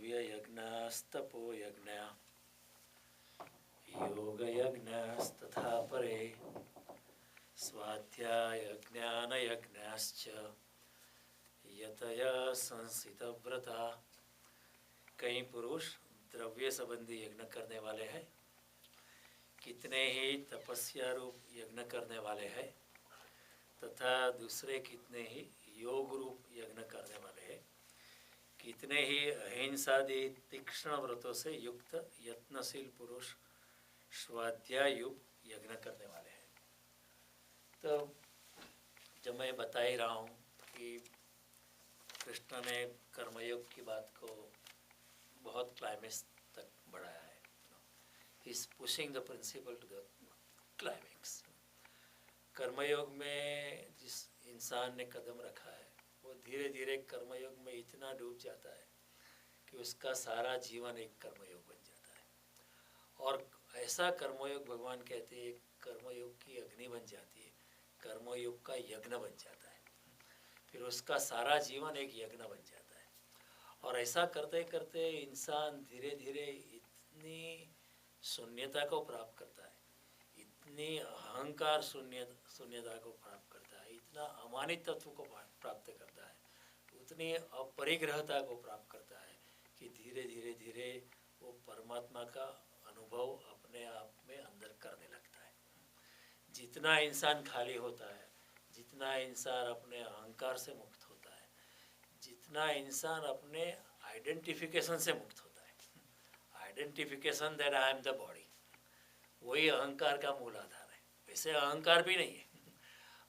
हव्ययज्ञस्तपो यज्ञ योगयज्ञस्तथा परे स्वाध्यायज्ञानयज्ञश्च यतया संसितव्रता। कई पुरुष द्रव्य संबंधी यज्ञ करने वाले हैं, कितने ही तपस्या रूप यज्ञ करने वाले हैं तथा दूसरे कितने ही योग रूप यज्ञ करने वाले हैं, कितने ही अहिंसादि तीक्ष्ण व्रतों से युक्त यत्नशील पुरुष स्वाध्याय यज्ञ करने वाले हैं। तो जब मैं बता ही रहा हूँ कि कृष्ण ने कर्मयोग की बात को बहुत क्लाइमेक्स तक बढ़ाया है। He is pushing the principle to the climax. कर्मयोग में जिस इंसान ने कदम रखा है वो धीरे धीरे कर्मयोग में इतना डूब जाता है कि उसका सारा जीवन एक कर्मयोग बन जाता है। और ऐसा कर्मयोग भगवान कहते हैं कर्मयोग की अग्नि बन जाती है, कर्मयोग का यज्ञ बन जाता है, फिर उसका सारा जीवन एक यज्ञ बन जाता है। और ऐसा करते करते इंसान धीरे धीरे इतनी शून्यता को प्राप्त करता है, इतनी अहंकार शून्यता को प्राप्त करता है, इतना अमानित तत्व को प्राप्त करता है, उतनी अपरिग्रहता को प्राप्त करता है कि धीरे धीरे धीरे वो परमात्मा का अनुभव अपने आप में अंदर करने लगता है। जितना इंसान खाली होता है, जितना इंसान अपने अहंकार से मुक्त होता है, जितना इंसान अपने आइडेंटिफिकेशन से मुक्त होता है, identification that I am the body, वही अहंकार का मूल आधार है। वैसे अहंकार भी नहीं है।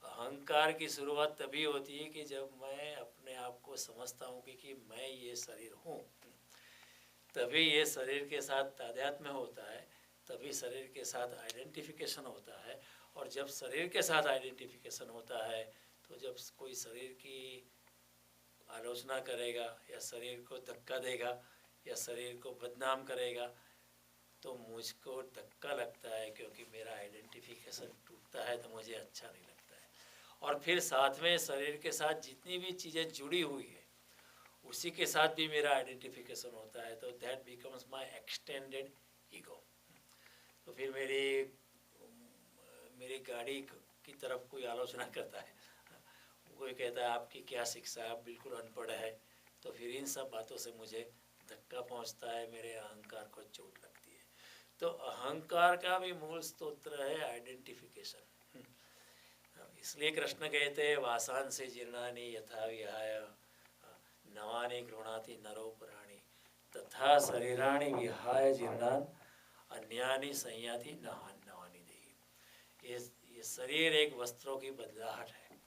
अहंकार की शुरुआत तभी होती है कि जब मैं अपने आप को समझता हूँ कि मैं ये शरीर हूँ, तभी ये शरीर के साथ तादात्म्य होता है, तभी शरीर के साथ आइडेंटिफिकेशन होता है। और जब शरीर के साथ आइडेंटिफिकेशन होता है तो जब कोई शरीर की आलोचना करेगा या शरीर को धक्का देगा या शरीर को बदनाम करेगा तो मुझको धक्का लगता है, क्योंकि मेरा आइडेंटिफिकेशन टूटता है तो मुझे अच्छा नहीं लगता है। और फिर साथ में शरीर के साथ जितनी भी चीज़ें जुड़ी हुई है उसी के साथ भी मेरा आइडेंटिफिकेशन होता है, तो that becomes my extended ego. तो फिर मेरी गाड़ी की तरफ कोई आलोचना करता है, कोई कहता है आपकी क्या शिक्षा है, आप बिल्कुल अनपढ़ है, तो फिर इन सब बातों से मुझे धक्का पहुंचता है, मेरे अहंकार को चोट लगती है। तो अहंकार का भी मूल स्तोत्र है आइडेंटिफिकेशन। इसलिए कृष्ण कहते हैं वासान से जीर्णानि यथा विहाय नवानि गृह्णाति नरो प्राणी तथा शरीराणि विहाय जीर्णान अन्यानि संयाति नवानि देहि। ये शरीर एक वस्त्रों की बदलाहट है,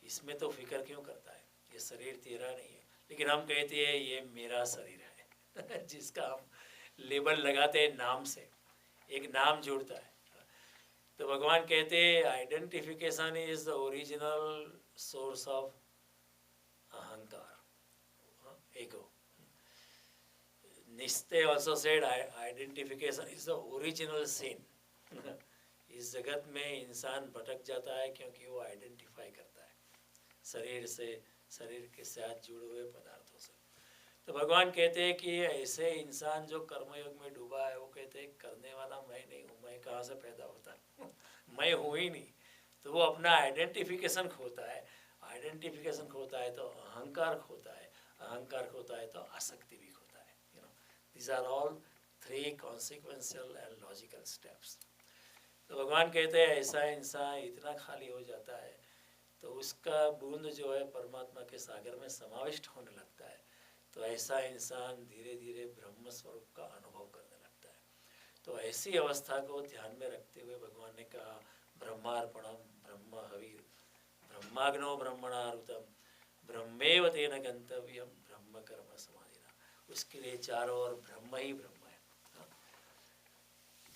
इसमें तो फिक्र क्यों करता है, ये शरीर तेरा नहीं है। लेकिन हम कहते हैं ये मेरा शरीर है जिसका हम लेबल लगाते हैं नाम से, एक नाम जुड़ता है। तो भगवान कहते हैं identification is the original source of अहंकार, ego. Niste also said identification is the original sin. इस जगत में इंसान भटक जाता है क्योंकि वो आइडेंटिफाई करता है शरीर से, शरीर के साथ जुड़े हुए पदार्थों से। तो भगवान कहते हैं कि ऐसे इंसान जो कर्मयोग में डूबा है वो कहते हैं करने वाला मैं नहीं हूँ, मैं कहाँ से पैदा होता मैं हूँ ही नहीं। तो वो अपना आइडेंटिफिकेशन खोता है, आइडेंटिफिकेशन खोता है तो अहंकार खोता है, अहंकार खोता है तो आसक्ति भी खोता है। These are all three consequential and logical steps. तो भगवान कहते हैं ऐसा इंसान इतना खाली हो जाता है तो उसका बूंद जो है परमात्मा के सागर में समाविष्ट होने लगता है। तो ऐसा इंसान धीरे धीरे ब्रह्म स्वरूप का अनुभव करने लगता है। तो ऐसी अवस्था को ध्यान में रखते हुए भगवान ने कहा ब्रह्मार्पणम ब्रह्म हवीर ब्रह्माग्नो ब्रह्मणारुतम ब्रह्मेव तेन गंतव्यम ब्रह्म कर्म समाधिना। उसके लिए चारों ओर ब्रह्म ही ब्रह्म है।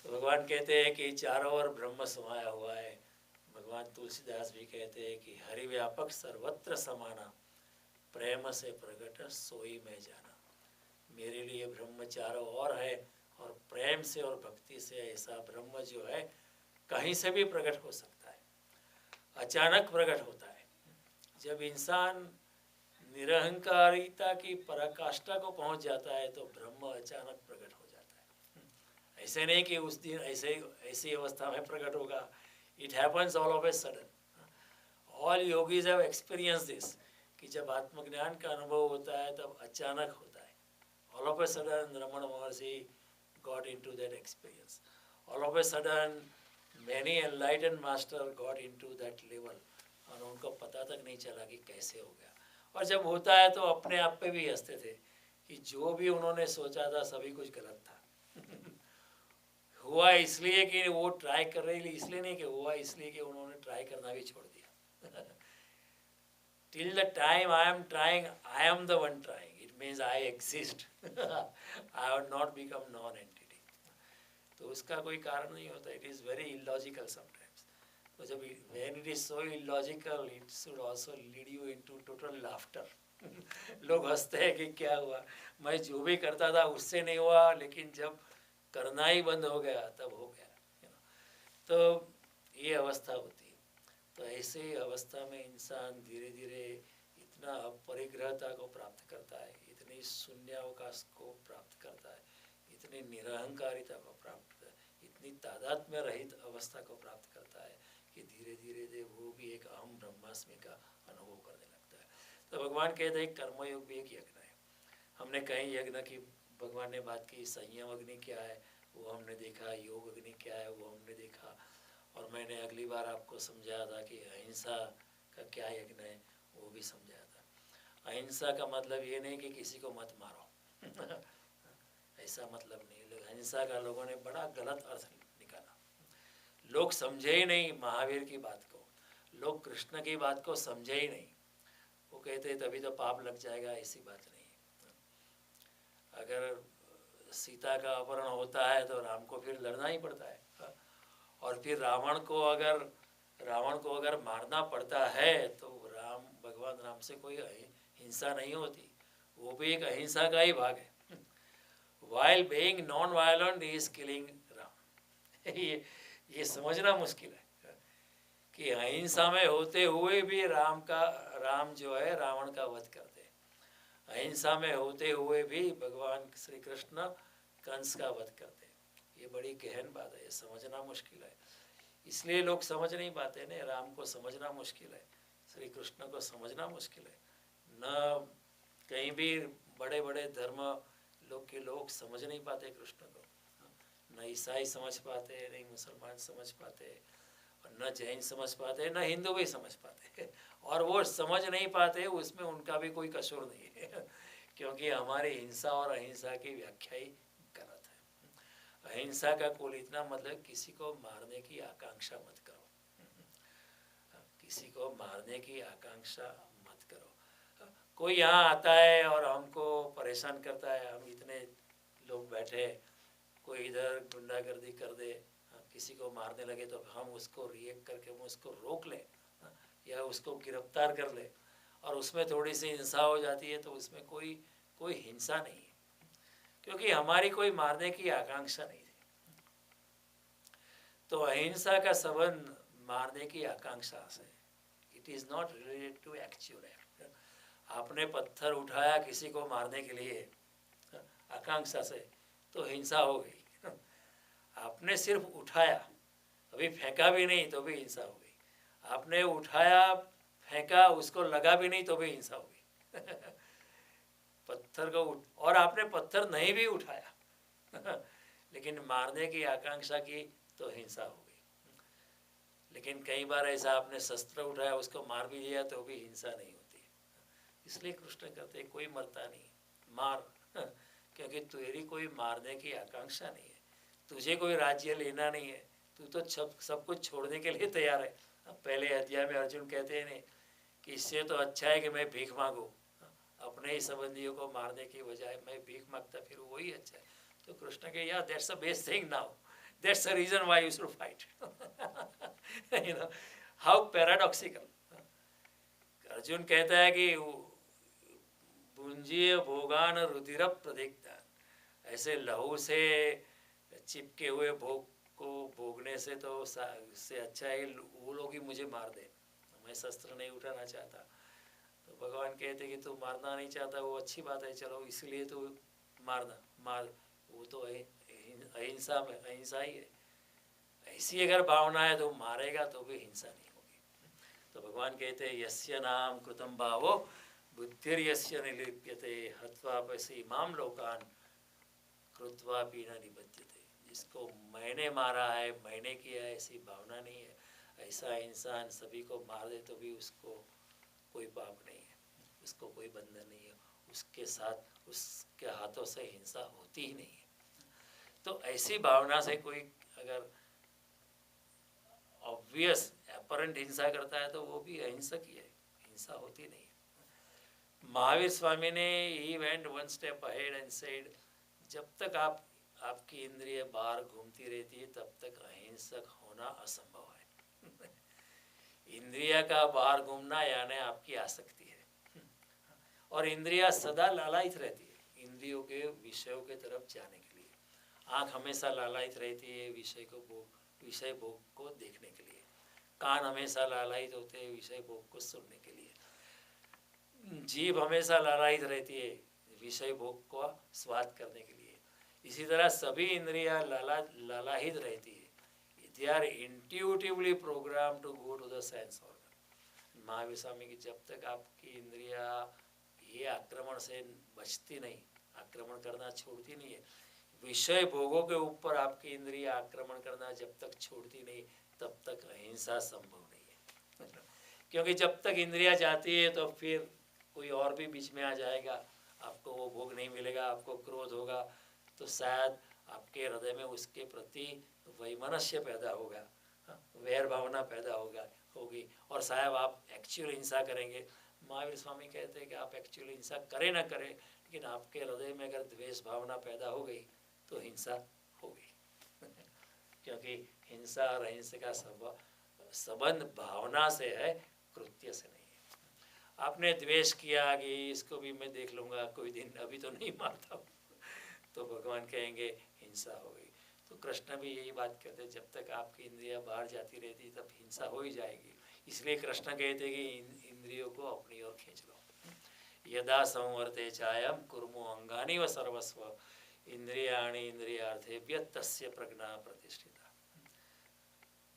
तो भगवान कहते हैं कि चारों ओर ब्रह्म समाया हुआ है। भगवान तुलसीदास भी कहते हैं कि हरि व्यापक सर्वत्र समाना प्रेम से प्रकट सोई में जाना। मेरे लिए ब्रह्म चारों ओर है और प्रेम से और भक्ति से ऐसा ब्रह्म जो है कहीं से भी प्रकट हो सकता है, अचानक प्रकट होता है। जब इंसान निरहंकारिता की पराकाष्ठा को पहुंच जाता है तो ब्रह्म अचानक प्रकट हो जाता है। ऐसे नहीं कि उस दिन ऐसी अवस्था में प्रकट होगा। It happens all of a sudden. All yogis have experience this कि जब आत्मज्ञान का अनुभव होता है तब अचानक होता है। All of a sudden Raman Maharshi got into that experience. All of a sudden many enlightened master got into that level, और उनको पता तक नहीं चला कि कैसे हो गया। और जब होता है तो अपने आप पे भी हंसते थे कि जो भी उन्होंने सोचा था सभी कुछ गलत था। हुआ इसलिए कि वो ट्राई कर रही, इसलिए नहीं कि हुआ इसलिए कि उन्होंने ट्राई करना भी छोड़ दिया। Till the time I am trying, I am the one trying, it means I exist. I have not become non entity. तो उसका कोई कारण नहीं होता। It is very illogical sometimes. तो जब when it is so illogical, it should also lead you into total laughter. लोग हंसते हैं कि क्या हुआ, मैं जो भी करता था उससे नहीं हुआ, लेकिन जब करना ही बंद हो गया तब हो गया। तो ये अवस्था होती है। तो ऐसे अवस्था में इंसान धीरे धीरे इतना अपरिग्रहता को प्राप्त करता है, इतनी शून्यावकाश को प्राप्त करता है, इतनी निरहंकारिता को प्राप्त करता है, इतनी तादात्म्य रहित अवस्था को प्राप्त करता है कि धीरे धीरे वो भी एक अहम ब्रह्मास्मि का अनुभव करने लगता है। तो भगवान कहते हैं कर्मयोग भी एक यज्ञ है। हमने कई यज्ञ की भगवान ने बात की। संयम अग्नि क्या है वो हमने देखा, योग अग्नि क्या है वो हमने देखा, और मैंने अगली बार आपको समझाया था कि अहिंसा का क्या यज्ञ है वो भी समझाया था। अहिंसा का मतलब ये नहीं कि किसी को मत मारो। ऐसा मतलब नहीं। अहिंसा का लोगों ने बड़ा गलत अर्थ निकाला। लोग समझे ही नहीं महावीर की बात को, लोग कृष्ण की बात को समझे ही नहीं। वो कहते तभी तो पाप लग जाएगा, ऐसी बात नहीं। अगर सीता का अपहरण होता है तो राम को फिर लड़ना ही पड़ता है, और फिर रावण को अगर मारना पड़ता है तो भगवान राम से कोई हिंसा नहीं होती, वो भी एक अहिंसा का ही भाग है। While being non-violent, he is killing Ram. ये समझना मुश्किल है कि अहिंसा में होते हुए भी राम जो है रावण का वध करते हैं। अहिंसा में होते हुए भी भगवान श्री कृष्ण कंस का वध करते हैं। ये बड़ी गहन बात है, ये समझना मुश्किल है। इसलिए लोग समझ नहीं पाते ना। राम को समझना मुश्किल है, श्री कृष्ण को समझना मुश्किल है। न कहीं भी बड़े बड़े धर्म लोग समझ नहीं पाते कृष्ण को। न ईसाई समझ पाते, नहीं मुसलमान समझ पाते, और न जैन समझ पाते, न हिंदू भी समझ पाते। और वो समझ नहीं पाते उसमें उनका भी कोई कसूर नहीं है, क्योंकि हमारी हिंसा और अहिंसा की व्याख्या ही गलत है। अहिंसा का कुल इतना मतलब किसी को मारने की आकांक्षा मत करो, किसी को मारने की आकांक्षा मत करो। कोई यहाँ आता है और हमको परेशान करता है, हम इतने लोग बैठे, कोई इधर गुंडागर्दी कर दे, किसी को मारने लगे तो हम उसको रिएक्ट करके हम उसको रोक लें या उसको गिरफ्तार कर ले, और उसमें थोड़ी सी हिंसा हो जाती है तो उसमें कोई हिंसा नहीं है, क्योंकि हमारी कोई मारने की आकांक्षा नहीं थी। तो अहिंसा का संबंध मारने की आकांक्षा से, it is not related to actual act. आपने पत्थर उठाया किसी को मारने के लिए आकांक्षा से तो हिंसा हो गई। आपने सिर्फ उठाया, अभी फेंका भी नहीं तो भी हिंसा हो गई। आपने उठाया, फेंका, उसको लगा भी नहीं तो भी हिंसा हो गई। पत्थर को और आपने पत्थर नहीं भी उठाया लेकिन मारने की आकांक्षा की तो हिंसा हो गई। लेकिन कई बार ऐसा आपने शस्त्र उठाया, उसको मार भी दिया तो भी हिंसा नहीं होती। इसलिए कृष्ण कहते कोई मरता नहीं, मार, क्योंकि तेरी कोई मारने की आकांक्षा नहीं है, तुझे कोई राज्य लेना नहीं है, तू तो सब कुछ छोड़ने के लिए तैयार है। पहले अध्याय में अर्जुन कहते हैं कि इससे तो अच्छा है कि मैं भीख मांगू, अपने ही संबंधियों को मारने की बजाय मैं भीख मांगता फिर वही अच्छा है। तो कृष्ण के या that's the best thing now, that's the reason why you should fight. You know how paradoxical. Arjun कहता है कि भुंजीय भोगान रुधिर प्रदिग्धान, ऐसे लहू से चिपके हुए भोग को भोगने से तो उससे अच्छा है वो लोग ही मुझे मार दे, मैं शस्त्र नहीं उठाना चाहता। तो भगवान कहते कि तू मारना नहीं चाहता, वो अच्छी बात है, चलो इसलिए तो मार, वो तो अहिंसा में अहिंसा ही है। ऐसी अगर भावना है तो मारेगा तो भी हिंसा नहीं होगी। तो भगवान कहते हैं यस्य नाम कृतम भावो बुद्धिर्यस्य निलिप्यते हत्वा पसी माम लोकान कृत्वा पीना निबध्यते। जिसको मैंने मारा है, मैंने किया है, ऐसी भावना नहीं है, ऐसा इंसान सभी को मार दे तो भी उसको कोई पाप नहीं है, उसको कोई बंधन नहीं है, उसके साथ उसके हाथों से हिंसा होती ही नहीं है। तो ऐसी भावना से कोई अगर ऑब्वियस अपरेंट हिंसा करता है तो वो भी अहिंसक ही है, हिंसा होती नहीं है। महावीर स्वामी ने he went one step ahead and said जब तक आपकी इंद्रिय बाहर घूमती रहती है तब तक अहिंसक होना असंभव है। इंद्रिया का बाहर घूमना यानी आपकी आसक्ति है, और इंद्रिया सदा लालायित रहती है इंद्रियों के विषयों के तरफ जाने के लिए। आँख हमेशा लालायित रहती है विषय भोग को देखने के लिए, कान हमेशा लालायित होते हैं विषय भोग को सुनने के लिए, जीभ हमेशा लालायित रहती है विषय भोग को स्वाद करने के लिए। इसी तरह सभी इंद्रियां लालायित रहती है, they are intuitively program to go to the sense organ. Mahavir Swami की जब तक आपकी इंद्रिया ये आक्रमण से बचती नहीं, आक्रमण करना छोड़ती नहीं है, विषय भोगों के ऊपर आपकी इंद्रिया आक्रमण करना जब तक छोड़ती नहीं तब तक अहिंसा संभव नहीं है। क्योंकि जब तक इंद्रिया जाती है तो फिर कोई और भी बीच में आ जाएगा, आपको वो भोग नहीं मिलेगा, आपको क्रोध होगा, तो शायद आपके हृदय में उसके प्रति वैमनस्य पैदा होगा, वैर भावना पैदा होगी, और शायद आप एक्चुअल हिंसा करेंगे। महावीर स्वामी कहते हैं कि आप एक्चुअल हिंसा करें ना करें, लेकिन आपके हृदय में अगर द्वेष भावना पैदा हो गई तो हिंसा होगी। क्योंकि हिंसा और अहिंसा का संबंध भावना से है, कृत्य से नहीं है। आपने द्वेष किया कि इसको भी मैं देख लूँगा कोई दिन, अभी तो नहीं मारता हूँ, तो भगवान कहेंगे हिंसा हो गई। तो कृष्ण भी यही बात कहते हैं, जब तक आपकी इंद्रियां बाहर जाती रहती तब हिंसा हो ही जाएगी। इसलिए कृष्ण कहते हैं कि इंद्रियों को अपनी ओर खींच लो। यदा संवर्ते चायम कुर्मो अंगानि व सर्वस्व इंद्रियाणि इंद्रियार्थेभ्य तस्य प्रज्ञा प्रतिष्ठिता।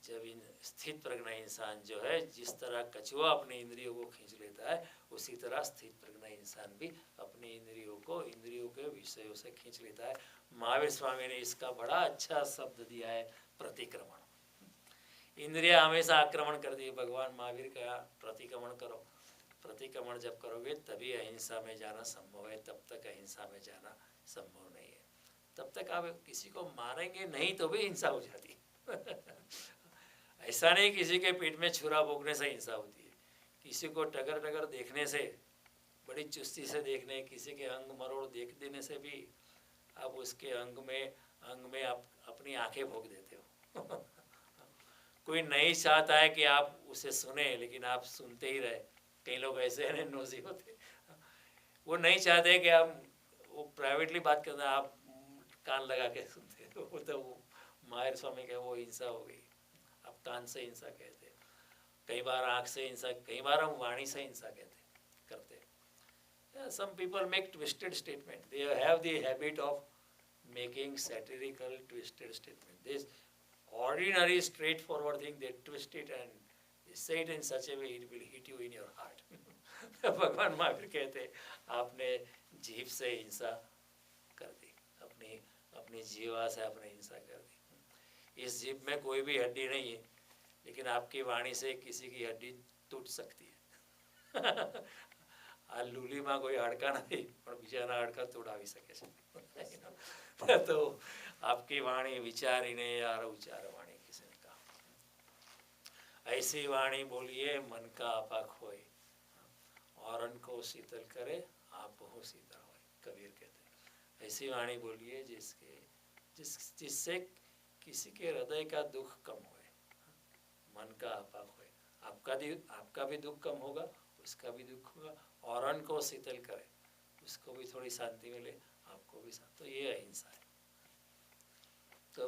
जब स्थित प्रज्ञा इंसान जो है, जिस तरह कछुआ अपने इंद्रियों को खींच लेता है, उसी तरह स्थित प्रज्ञा इंसान भी अपनी इंद्रियों को इंद्रियों के विषयों से खींच लेता है। महावीर स्वामी ने इसका बड़ा अच्छा शब्द दिया है, प्रतिक्रमण। इंद्रिया हमेशा आक्रमण करती है, भगवान महावीर का प्रतिक्रमण करो, प्रतिक्रमण जब करोगे तभी अहिंसा में जाना संभव है, तब तक अहिंसा में जाना संभव नहीं है। तब तक आप किसी को मारेंगे नहीं तो भी हिंसा हो जाती है। ऐसा नहीं किसी के पीठ में छुरा भोंकने से हिंसा होती है, किसी को टगर टगर देखने से, बड़ी चुस्ती से देखने, किसी के अंग मरोड़ देख देने से भी आप उसके अंग में आप अपनी आंखें भोंक देते हो। कोई नहीं चाहता है कि आप उसे सुने, लेकिन आप सुनते ही रहे। कई लोग ऐसे हैं नोजी होते, वो नहीं चाहते कि आप वो प्राइवेटली बात करना, आप कान लगा के सुनते हो। वो तो महावीर स्वामी के वो हिंसा हो गई। आप कान से हिंसा कहते, कई बार आँख से हिंसा, कई बार हम वाणी से हिंसा करते। Some people make twisted statement. They have the habit of making satirical twisted statement. This ordinary straightforward thing, they twist it and they say it in such a way it will hit you in your heart. भगवान महावीर कहते आपने जीभ से हिंसा कर दी, अपनी जीवा से आपने हिंसा कर दी। इस जीभ में कोई भी हड्डी नहीं है, लेकिन आपकी वाणी से किसी की हड्डी टूट सकती है। आ लूली में कोई हाड़का नहीं, पर बीजाना हाड़का तोड़ावी सके छे। तो आपकी वाणी विचारीने यार उच्चार वाणी किसी ने कहा, ऐसी वाणी बोलिए मन का आपा खोए, औरन को शीतल करे आप हो शीतल होए। कबीर कहते हैं ऐसी वाणी बोलिए जिससे किसी के हृदय का दुख कम होए, मन का आपा खोए। आपका भी दुख कम होगा, उसका भी दुख होगा, औरन को शीतल करे, उसको भी थोड़ी शांति मिले, आपको भी शांति। तो ये अहिंसा है। तो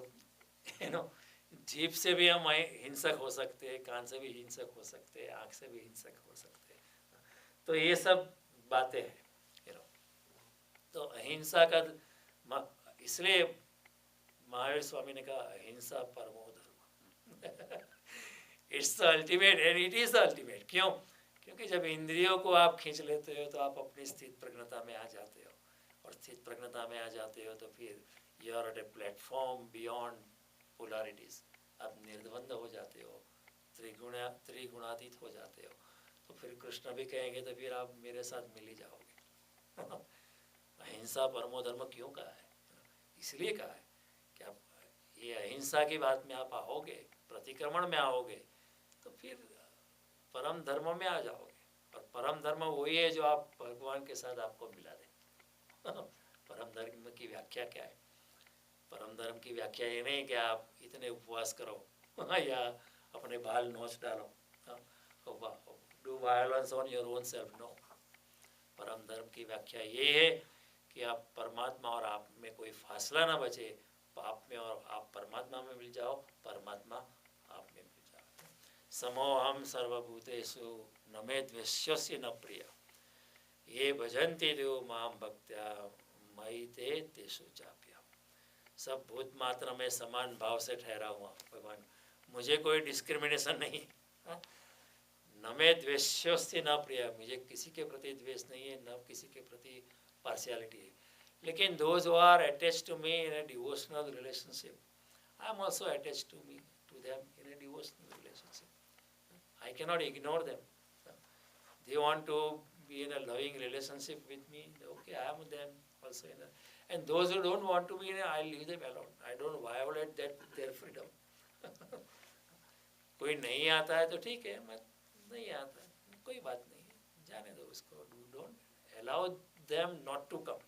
जीभ से भी हम हिंसक हो सकते हैं, कान से भी हिंसक हो सकते हैं, आँख से भी हिंसक हो सकते हैं। तो ये सब बातें हैं, you know। तो अहिंसा का इसलिए महावीर स्वामी ने कहा अहिंसा परमो धर्म। It's the ultimate and it is the ultimate. क्यों? क्योंकि जब इंद्रियों को आप खींच लेते हो तो आप अपनी स्थित प्रज्ञता में आ जाते हो, और स्थित प्रज्ञता में आ जाते हो तो फिर you are at a platform beyond polarities. आप निर्द्वंद हो जाते हो, त्रिगुणातीत हो जाते हो। तो फिर कृष्ण भी कहेंगे तो फिर आप मेरे साथ मिल ही जाओगे। अहिंसा परमो धर्म क्यों कहा है? इसलिए कहा है कि आप ये अहिंसा की बात में आप आओगे, प्रतिक्रमण में आओगे, तो फिर परम धर्म में आ जाओगे। और परम धर्म वही है जो आप भगवान के साथ आपको मिला दे। परम धर्म की व्याख्या क्या है? परम धर्म की व्याख्या ये नहीं कि आप इतने उपवास करो या अपने बाल नोच डालो, do violence on your own self. No, परम धर्म की व्याख्या ये है कि आप परमात्मा और आप में कोई फासला ना बचे, आप में और आप परमात्मा में मिल जाओ, परमात्मा आप में मिल जाओ। समोहम सर्वभूतेषु न मे द्वेष्यस्य न प्रिय ये भजन्ति देव माम भक्त्या मयि ते तेषु चाप्य। सब भूत मात्र में समान भाव से ठहरा हुआ भगवान, मुझे कोई डिस्क्रिमिनेशन नहीं है। न मे द्वेष्यस्य न प्रिय, मुझे किसी के प्रति द्वेष नहीं है, न किसी के प्रति पार्शियलिटी है। लेकिन those who are attached to me in a devotional relationship, I am also attached to them in a devotional relationship. I cannot ignore them. They want to be in a loving relationship with me. Okay, I am with them also in a. And those who don't want to be in a, I leave them alone. I don't violate their freedom. कोई नहीं आता है तो ठीक है, मैं नहीं आता है, कोई बात नहीं है, जाने दो उसको. Don't allow them not to come.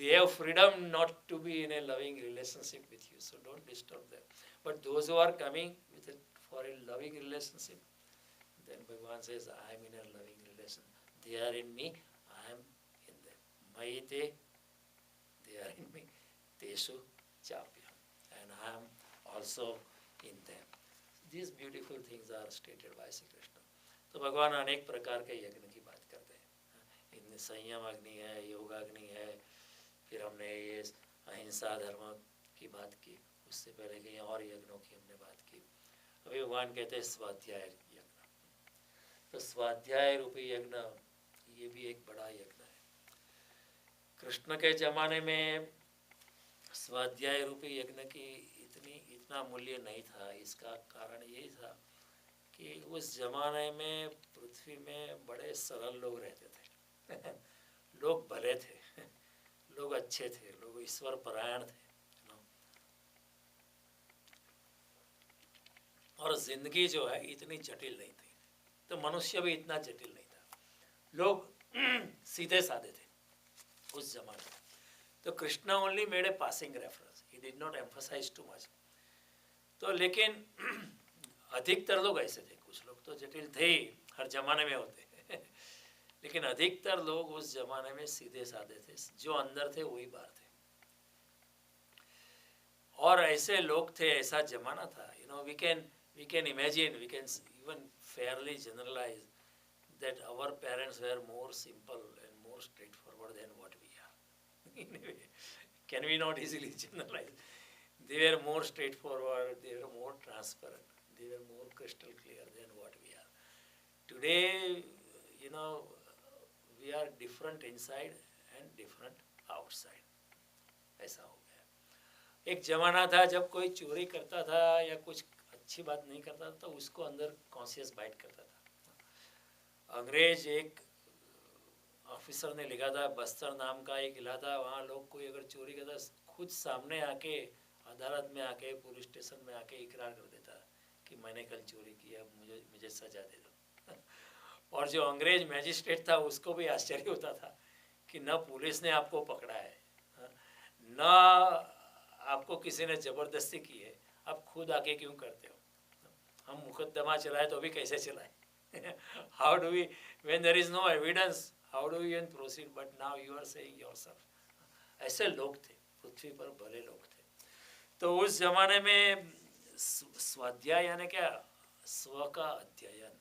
They have freedom not to be in a loving relationship with you, so don't disturb them. But those who are coming for a loving relationship, then Bhagavan says, I am in a loving relation. They are in me, I am in them. Mayite, they are in me, teshu chapya, and I am also in them. These beautiful things are stated by Sri Krishna. तो भगवान अनेक प्रकार के यज्ञ की बात करते हैं। इनमें संयम अग्नि है, योगाग्नि है, फिर हमने ये अहिंसा धर्म की बात की, उससे पहले कहीं और यज्ञों की हमने बात की। अभी भगवान कहते हैं स्वाध्याय यज्ञ। तो स्वाध्याय रूपी यज्ञ ये भी एक बड़ा यज्ञ है। कृष्ण के जमाने में स्वाध्याय रूपी यज्ञ की इतना मूल्य नहीं था। इसका कारण यही था कि उस जमाने में पृथ्वी में बड़े सरल लोग रहते थे। लोग भले थे, लोग अच्छे थे, लोग ईश्वर परायण थे, और जिंदगी जो है इतनी जटिल नहीं थी। तो मनुष्य भी इतना जटिल नहीं था, लोग सीधे साधे थे उस जमाने में। तो Krishna only made a passing reference, he did not emphasise too much. तो लेकिन अधिकतर लोग ऐसे थे, कुछ लोग तो जटिल थे ही, हर जमाने में होते लेकिन अधिकतर लोग उस जमाने में सीधे साधे थे, जो अंदर थे वही बाहर थे। और ऐसे लोग थे, ऐसा जमाना था, you know, we can imagine, we can even fairly generalise that our parents were more simple and more straightforward than what we are. In a way, can we not easily generalize? They were more straightforward, they were more transparent, they were more crystal clear than what we are. Today, you know, we are different inside and different outside. ऐसा हो गया। एक जमाना था जब कोई चोरी करता था या कुछ अच्छी बात नहीं करता था तो उसको अंदर कॉन्शियस बाइट करता था। अंग्रेज एक ऑफिसर ने लिखा था, बस्तर नाम का एक इलाका, वहाँ लोग कोई अगर चोरी करता खुद सामने आके अदालत में आके पुलिस स्टेशन में आके इकरार कर देता कि मैंने कल चोरी किया, मुझे सजा दे दो। और जो अंग्रेज मैजिस्ट्रेट था उसको भी आश्चर्य होता था कि न पुलिस ने आपको पकड़ा है, न आपको किसी ने ज़बरदस्ती की है, आप खुद आके क्यों करते हो? हम मुकदमा चलाए तो भी कैसे चलाए? How do we, when there is no evidence, how do we even proceed? But now you are saying yourself. ऐसे लोग थे, पृथ्वी पर भले लोग थे। तो उस जमाने में स्वाध्याय यानी क्या? स्व का अध्ययन,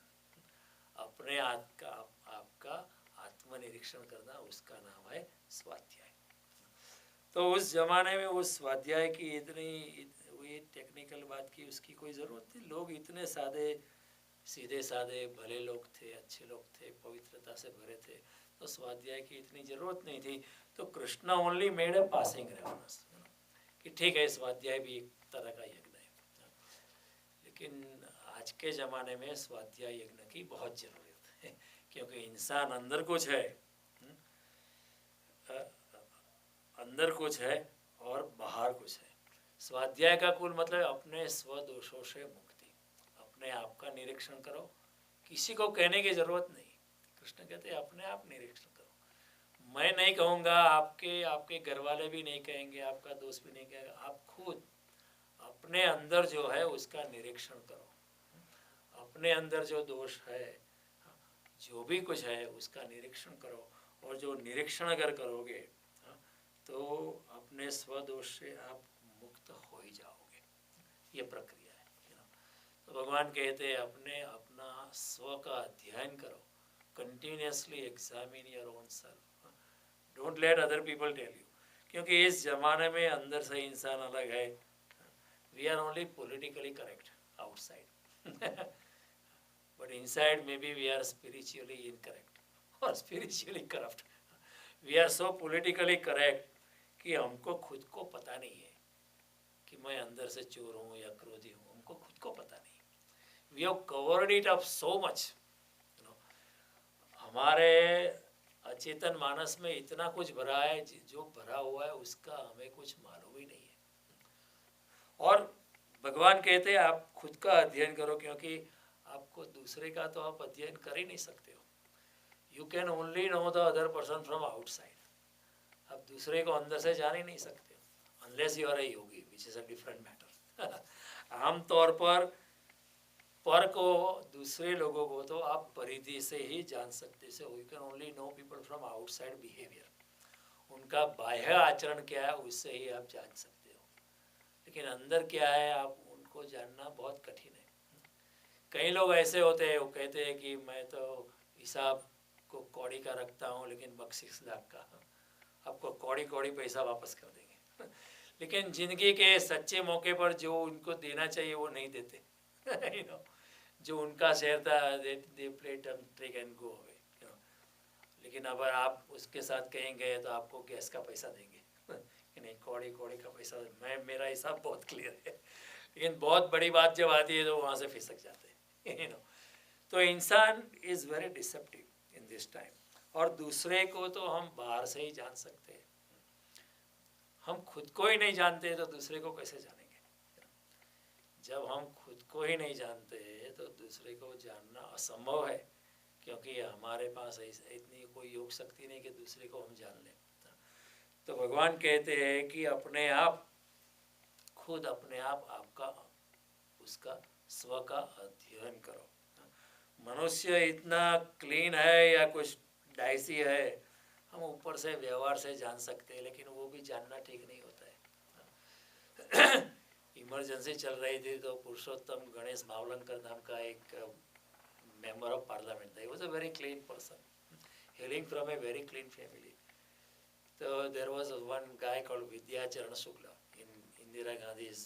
अपने आपका आत्मनिरीक्षण करना, उसका नाम है स्वाध्याय। तो उस जमाने में उस स्वाध्याय की इतनी वही टेक्निकल बात की उसकी कोई ज़रूरत थी। लोग इतने सादे सीधे सादे भले लोग थे, अच्छे लोग थे, पवित्रता से भरे थे, तो स्वाध्याय की इतनी ज़रूरत नहीं थी। तो Krishna only made a passing reference कि ठीक है स्वाध्याय भी एक तरह का यज्ञ है। लेकिन आज के ज़माने में स्वाध्याय यज्ञ की बहुत ज़रूरत है, क्योंकि इंसान अंदर कुछ है, अंदर कुछ है और बाहर कुछ है। स्वाध्याय का कुल मतलब अपने स्वदोषों से मुक्ति, अपने आप का निरीक्षण करो, किसी को कहने की ज़रूरत नहीं। कृष्ण कहते हैं अपने आप निरीक्षण करो। मैं नहीं कहूँगा, आपके घर वाले भी नहीं कहेंगे, आपका दोस्त भी नहीं कहेगा, आप खुद अपने अंदर जो है उसका निरीक्षण करो। अपने अंदर जो दोष है, जो भी कुछ है उसका निरीक्षण करो, और जो निरीक्षण अगर करोगे तो अपने स्वदोष से आप मुक्त हो ही जाओगे। ये प्रक्रिया है। तो भगवान कहते हैं अपना स्व का अध्ययन करो, continuously examine your own self, don't let other people tell you, क्योंकि इस जमाने में अंदर से इंसान अलग है। We are only politically correct outside but inside maybe we are spiritually incorrect or spiritually corrupt. We are so politically correct कि हमको खुद को पता नहीं है कि मैं अंदर से चोर हूँ या क्रोधी हूँ, हमको खुद को पता नहीं। We have covered it up so much, you know. हमारे अचेतन मानस में इतना कुछ भरा है, जो भरा हुआ है उसका हमें कुछ मालूम ही नहीं है। और भगवान कहते हैं आप खुद का अध्ययन करो, क्योंकि आपको दूसरे का तो आप अध्ययन कर ही नहीं सकते हो। You can only know the other person from outside. आप दूसरे को अंदर से जान ही नहीं सकते हो unless you are a yogi, which is a different matter. आमतौर पर को दूसरे लोगों को तो आप परिधि से ही जान सकते हो। You can only know people from outside behaviour. उनका बाह्य आचरण क्या है उससे ही आप जान सकते हो, लेकिन अंदर क्या है आप उनको जानना बहुत कठिन है। कई लोग ऐसे होते हैं, वो कहते हैं कि मैं तो हिसाब को कौड़ी का रखता हूँ लेकिन बख्शिश लाख का, आपको कौड़ी कौड़ी पैसा वापस कर देंगे। लेकिन ज़िंदगी के सच्चे मौके पर जो उनको देना चाहिए वो नहीं देते। you know, जो उनका शेयर था they play take and go away. लेकिन अगर आप उसके साथ कहीं गए तो आपको गैस का पैसा देंगे कि नहीं, कौड़ी कौड़ी का पैसा, मेरा हिसाब बहुत क्लियर है। लेकिन बहुत बड़ी बात जब आती है तो वहाँ से फिसक जाते हैं। तो इंसान is very deceptive in this time. और दूसरे को तो हम बाहर से ही जान सकते हैं, हम खुद को ही नहीं जानते तो दूसरे को कैसे जानेंगे। जब हम खुद को ही नहीं जानते तो दूसरे को जानना असंभव है, क्योंकि हमारे पास इतनी कोई योग शक्ति नहीं कि दूसरे को हम जान लें। तो भगवान कहते हैं कि अपने आप खुद अपने आप आपका उसका स्व का अध्ययन करो। मनुष्य इतना क्लीन है या कुछ डाइसी है, हम ऊपर से व्यवहार से जान सकते हैं, लेकिन वो भी जानना ठीक नहीं होता है। इमरजेंसी चल रही थी तो पुरुषोत्तम गणेश मावलंकर नाम का एक मेंबर ऑफ पार्लियामेंट था। He was a very clean person, hailing from a very clean family. तो there was one guy called Vidyacharan Shukla in Indira Gandhi's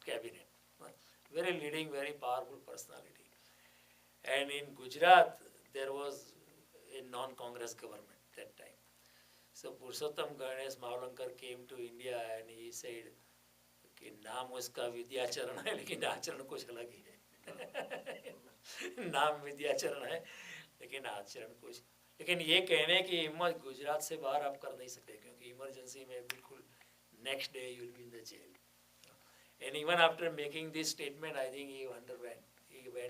cabinet, very leading, very powerful personality. And in Gujarat there was a non-Congress government that time. So Purushottam Ganesh Mavlankar came to India and he said कि नाम उसका विद्याचरण है लेकिन आचरण कुछ अलग ही है। नाम विद्याचरण है लेकिन आचरण कुछ, लेकिन ये कहने की हिम्मत गुजरात से बाहर आप कर नहीं सकते, क्योंकि इमरजेंसी में बिल्कुल next day you will be in the jail. And even after making this statement, I think he went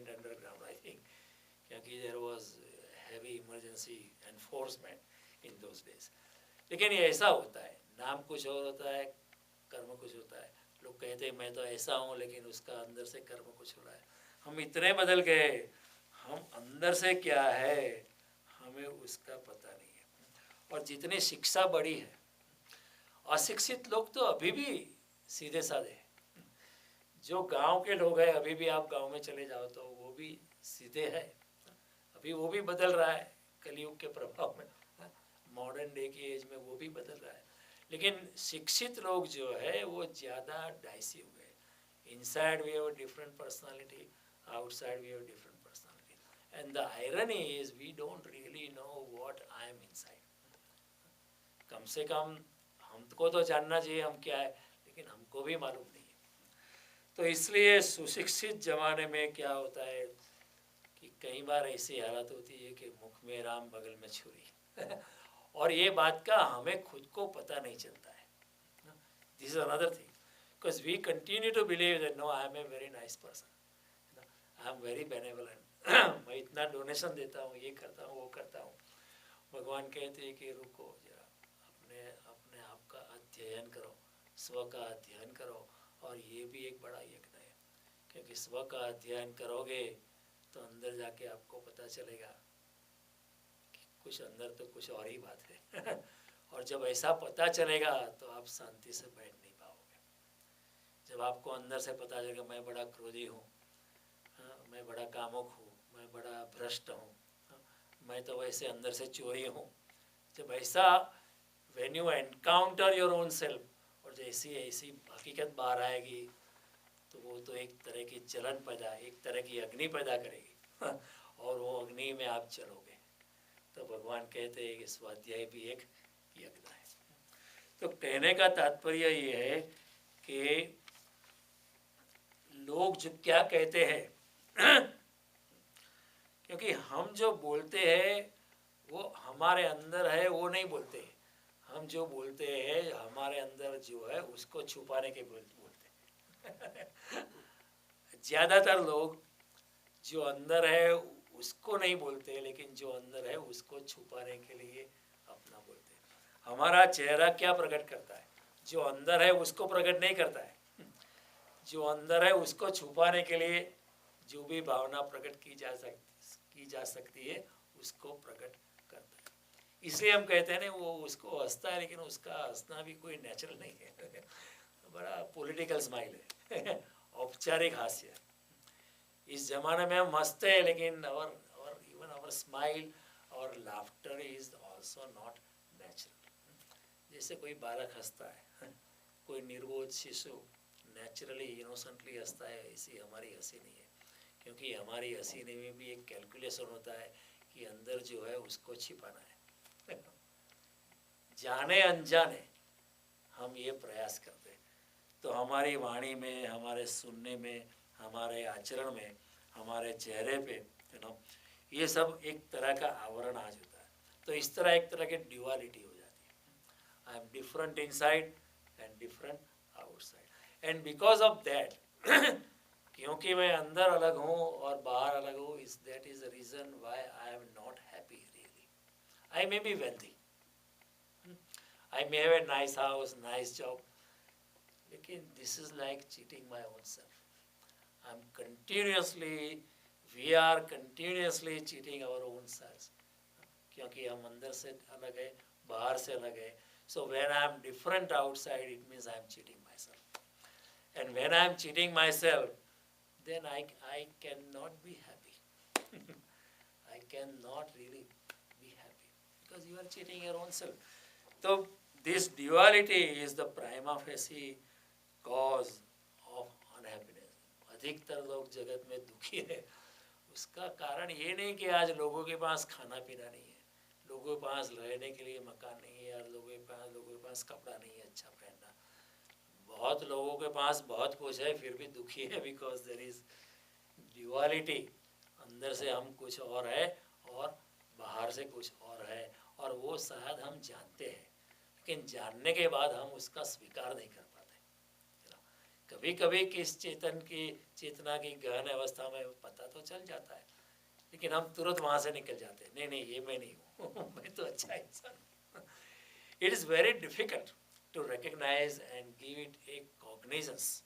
underground, I think, क्योंकि there was heavy emergency enforcement in those days. लेकिन ये ऐसा होता है, नाम कुछ और होता है, कर्म कुछ होता है। लोग कहते हैं मैं तो ऐसा हूँ, लेकिन उसका अंदर से कर्म कुछ हो रहा है। हम इतने बदल गए, हम अंदर से क्या है हमें उसका पता नहीं है। और जितनी शिक्षा बढ़ी है, अशिक्षित लोग तो अभी भी सीधे साधे हैं। जो गांव के लोग हैं, अभी भी आप गांव में चले जाओ तो वो भी सीधे हैं, अभी वो भी बदल रहा है, कलयुग के प्रभाव में, मॉडर्न डे की एज में वो भी बदल रहा है। लेकिन शिक्षित लोग जो है वो ज़्यादा डाइसी हो गए। Inside we have different personality, outside we have different personality, and the irony is we don't really know what I am inside. कम से कम हमको तो जानना चाहिए हम क्या है, लेकिन हमको भी मालूम नहीं है। तो इसलिए सुशिक्षित जमाने में क्या होता है कि कई बार ऐसी हालत होती है कि मुख में राम बगल में छुरी और ये बात का हमें खुद को पता नहीं चलता है। This is another thing, because we continue to believe that no I am a very nice person, I am very benevolent, मैं इतना डोनेशन देता हूँ, ये करता हूँ, वो करता हूँ। भगवान कहते हैं कि रुको जरा, अपने अपने आप का अध्ययन करो, स्व का अध्ययन करो। और ये भी एक बड़ा यज्ञ है, क्योंकि स्व का अध्ययन करोगे तो अंदर जाके आपको पता चलेगा कि कुछ अंदर तो कुछ और ही बात है और जब ऐसा पता चलेगा तो आप शांति से बैठ नहीं पाओगे। जब आपको अंदर से पता चलेगा मैं बड़ा क्रोधी हूँ, मैं बड़ा कामुक हूँ, मैं बड़ा भ्रष्ट हूँ, मैं तो वैसे अंदर से चोरी हूँ, जब ऐसा when you encounter your own self, और जैसी ऐसी हकीकत बाहर आएगी तो वो तो एक तरह की जलन पैदा, एक तरह की अग्नि पैदा करेगी और वो अग्नि में आप जलोगे। तो भगवान कहते हैं कि स्वाध्याय भी एक यज्ञ है। तो कहने का तात्पर्य ये है कि लोग जो क्या कहते हैं क्योंकि हम जो बोलते हैं वो हमारे अंदर है, वो नहीं बोलते। हम जो बोलते हैं हमारे अंदर जो है उसको छुपाने के बोलते हैं ज़्यादातर लोग जो अंदर है उसको नहीं बोलते, लेकिन जो अंदर है उसको छुपाने के लिए अपना बोलते हैं। हमारा चेहरा क्या प्रकट करता है? जो अंदर है उसको प्रकट नहीं करता है। जो अंदर है उसको छुपाने के लिए जो भी भावना प्रकट की जा सकती है उसको प्रकट करता है। इसलिए हम कहते हैं ना वो उसको हंसता है, लेकिन उसका हंसना भी कोई नेचुरल नहीं है बड़ा पॉलिटिकल स्माइल है औपचारिक हास्य। इस जमाने में हम हंसते हैं, लेकिन इवन आवर स्माइल और laughter is also not natural. जैसे कोई बालक हंसता है, कोई निर्बोध शिशु नेचुरली इनोसेंटली हंसता है, ऐसी हमारी हंसी नहीं है। क्योंकि हमारी हंसी में भी एक कैलकुलेशन होता है कि अंदर जो है उसको छिपाना है जाने अनजाने हम ये प्रयास करते हैं। तो हमारी वाणी में, हमारे सुनने में, हमारे आचरण में, हमारे चेहरे पे ये सब एक तरह का आवरण आ जाता है। तो इस तरह एक तरह की ड्यूअलिटी हो जाती है। I am different inside and different outside, and because of that क्योंकि मैं अंदर अलग हूँ और बाहर अलग हूँ, is that is the reason why I am not happy really. I may be wealthy, I may have a nice house, nice job, लेकिन this is like cheating my own self. We are continuously cheating our own selves, क्योंकि हम अंदर से अलग है, बाहर से अलग है. So when I am different outside, it means I am cheating myself. And when I am cheating myself, then I cannot be happy. I cannot really be happy because you are cheating your own self. So this duality is the prima facie cause of unhappiness. अधिकतर लोग जगत में दुखी है, उसका कारण ये नहीं कि आज लोगों के पास खाना पीना नहीं है, लोगों के पास रहने के लिए मकान नहीं है, और लोगों के पास कपड़ा नहीं है अच्छा पहनना। बहुत लोगों के पास बहुत कुछ है फिर भी दुखी है, बिकॉज देयर इज ड्यूअलिटी। अंदर से हम कुछ और है और बाहर से कुछ और है, और वो शायद हम जानते हैं, लेकिन जानने के बाद हम उसका स्वीकार नहीं कर पाते। कभी कभी किस चेतना की गहन अवस्था में पता तो चल जाता है, लेकिन हम तुरंत वहाँ से निकल जाते हैं, नहीं नहीं ये मैं नहीं हूँ मैं तो अच्छा इंसान। It is very difficult to recognise and give it a cognizance.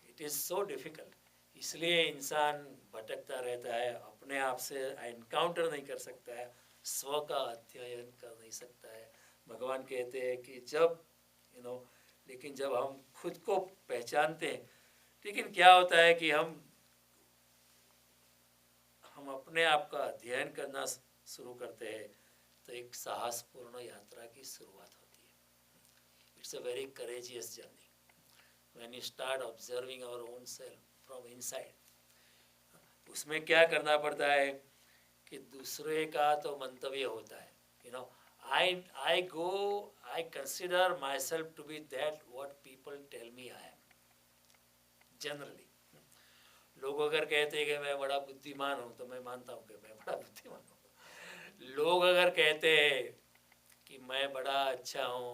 It is so difficult. इसलिए इंसान भटकता रहता है, अपने आप से एनकाउंटर नहीं कर सकता है, स्व का अध्ययन कर नहीं सकता है। भगवान कहते हैं कि जब लेकिन जब हम खुद को पहचानते हैं, लेकिन क्या होता है कि हम अपने आप का अध्ययन करना शुरू करते हैं तो एक साहसपूर्ण यात्रा की शुरुआत होती है. It's a very courageous journey when you start observing our own self from inside. उसमें क्या करना पड़ता है कि दूसरे का तो मंतव्य होता है. You know, I consider myself to be that what people tell me I am. Generally, लोग अगर कहते हैं कि मैं बड़ा बुद्धिमान हूँ तो मैं मानता हूँ कि मैं बड़ा बुद्धिमान हूँ. लोग अगर कहते हैं कि मैं बड़ा अच्छा हूँ,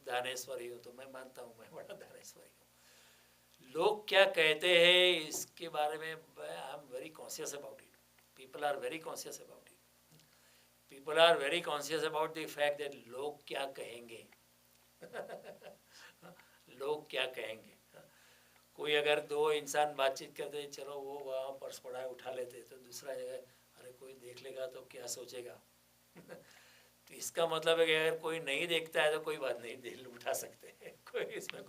दानेश्वरी हूँ, तो मैं मानता हूँ मैं बड़ा दानेश्वरी हूँ. लोग क्या कहते हैं इसके बारे में I am very conscious about it. People are very conscious about it. People are very conscious about the fact that लोग क्या कहेंगे. लोग क्या कहेंगे. कोई अगर दो इंसान बातचीत करते हैं, चलो वो वहाँ पर्स पड़ा है उठा लेते, तो दूसरा जगह अरे कोई देख लेगा तो क्या सोचेगा. तो इसका मतलब है कि अगर कोई नहीं देखता है तो कोई बात नहीं, दिल उठा सकते हैं. कोई इसमें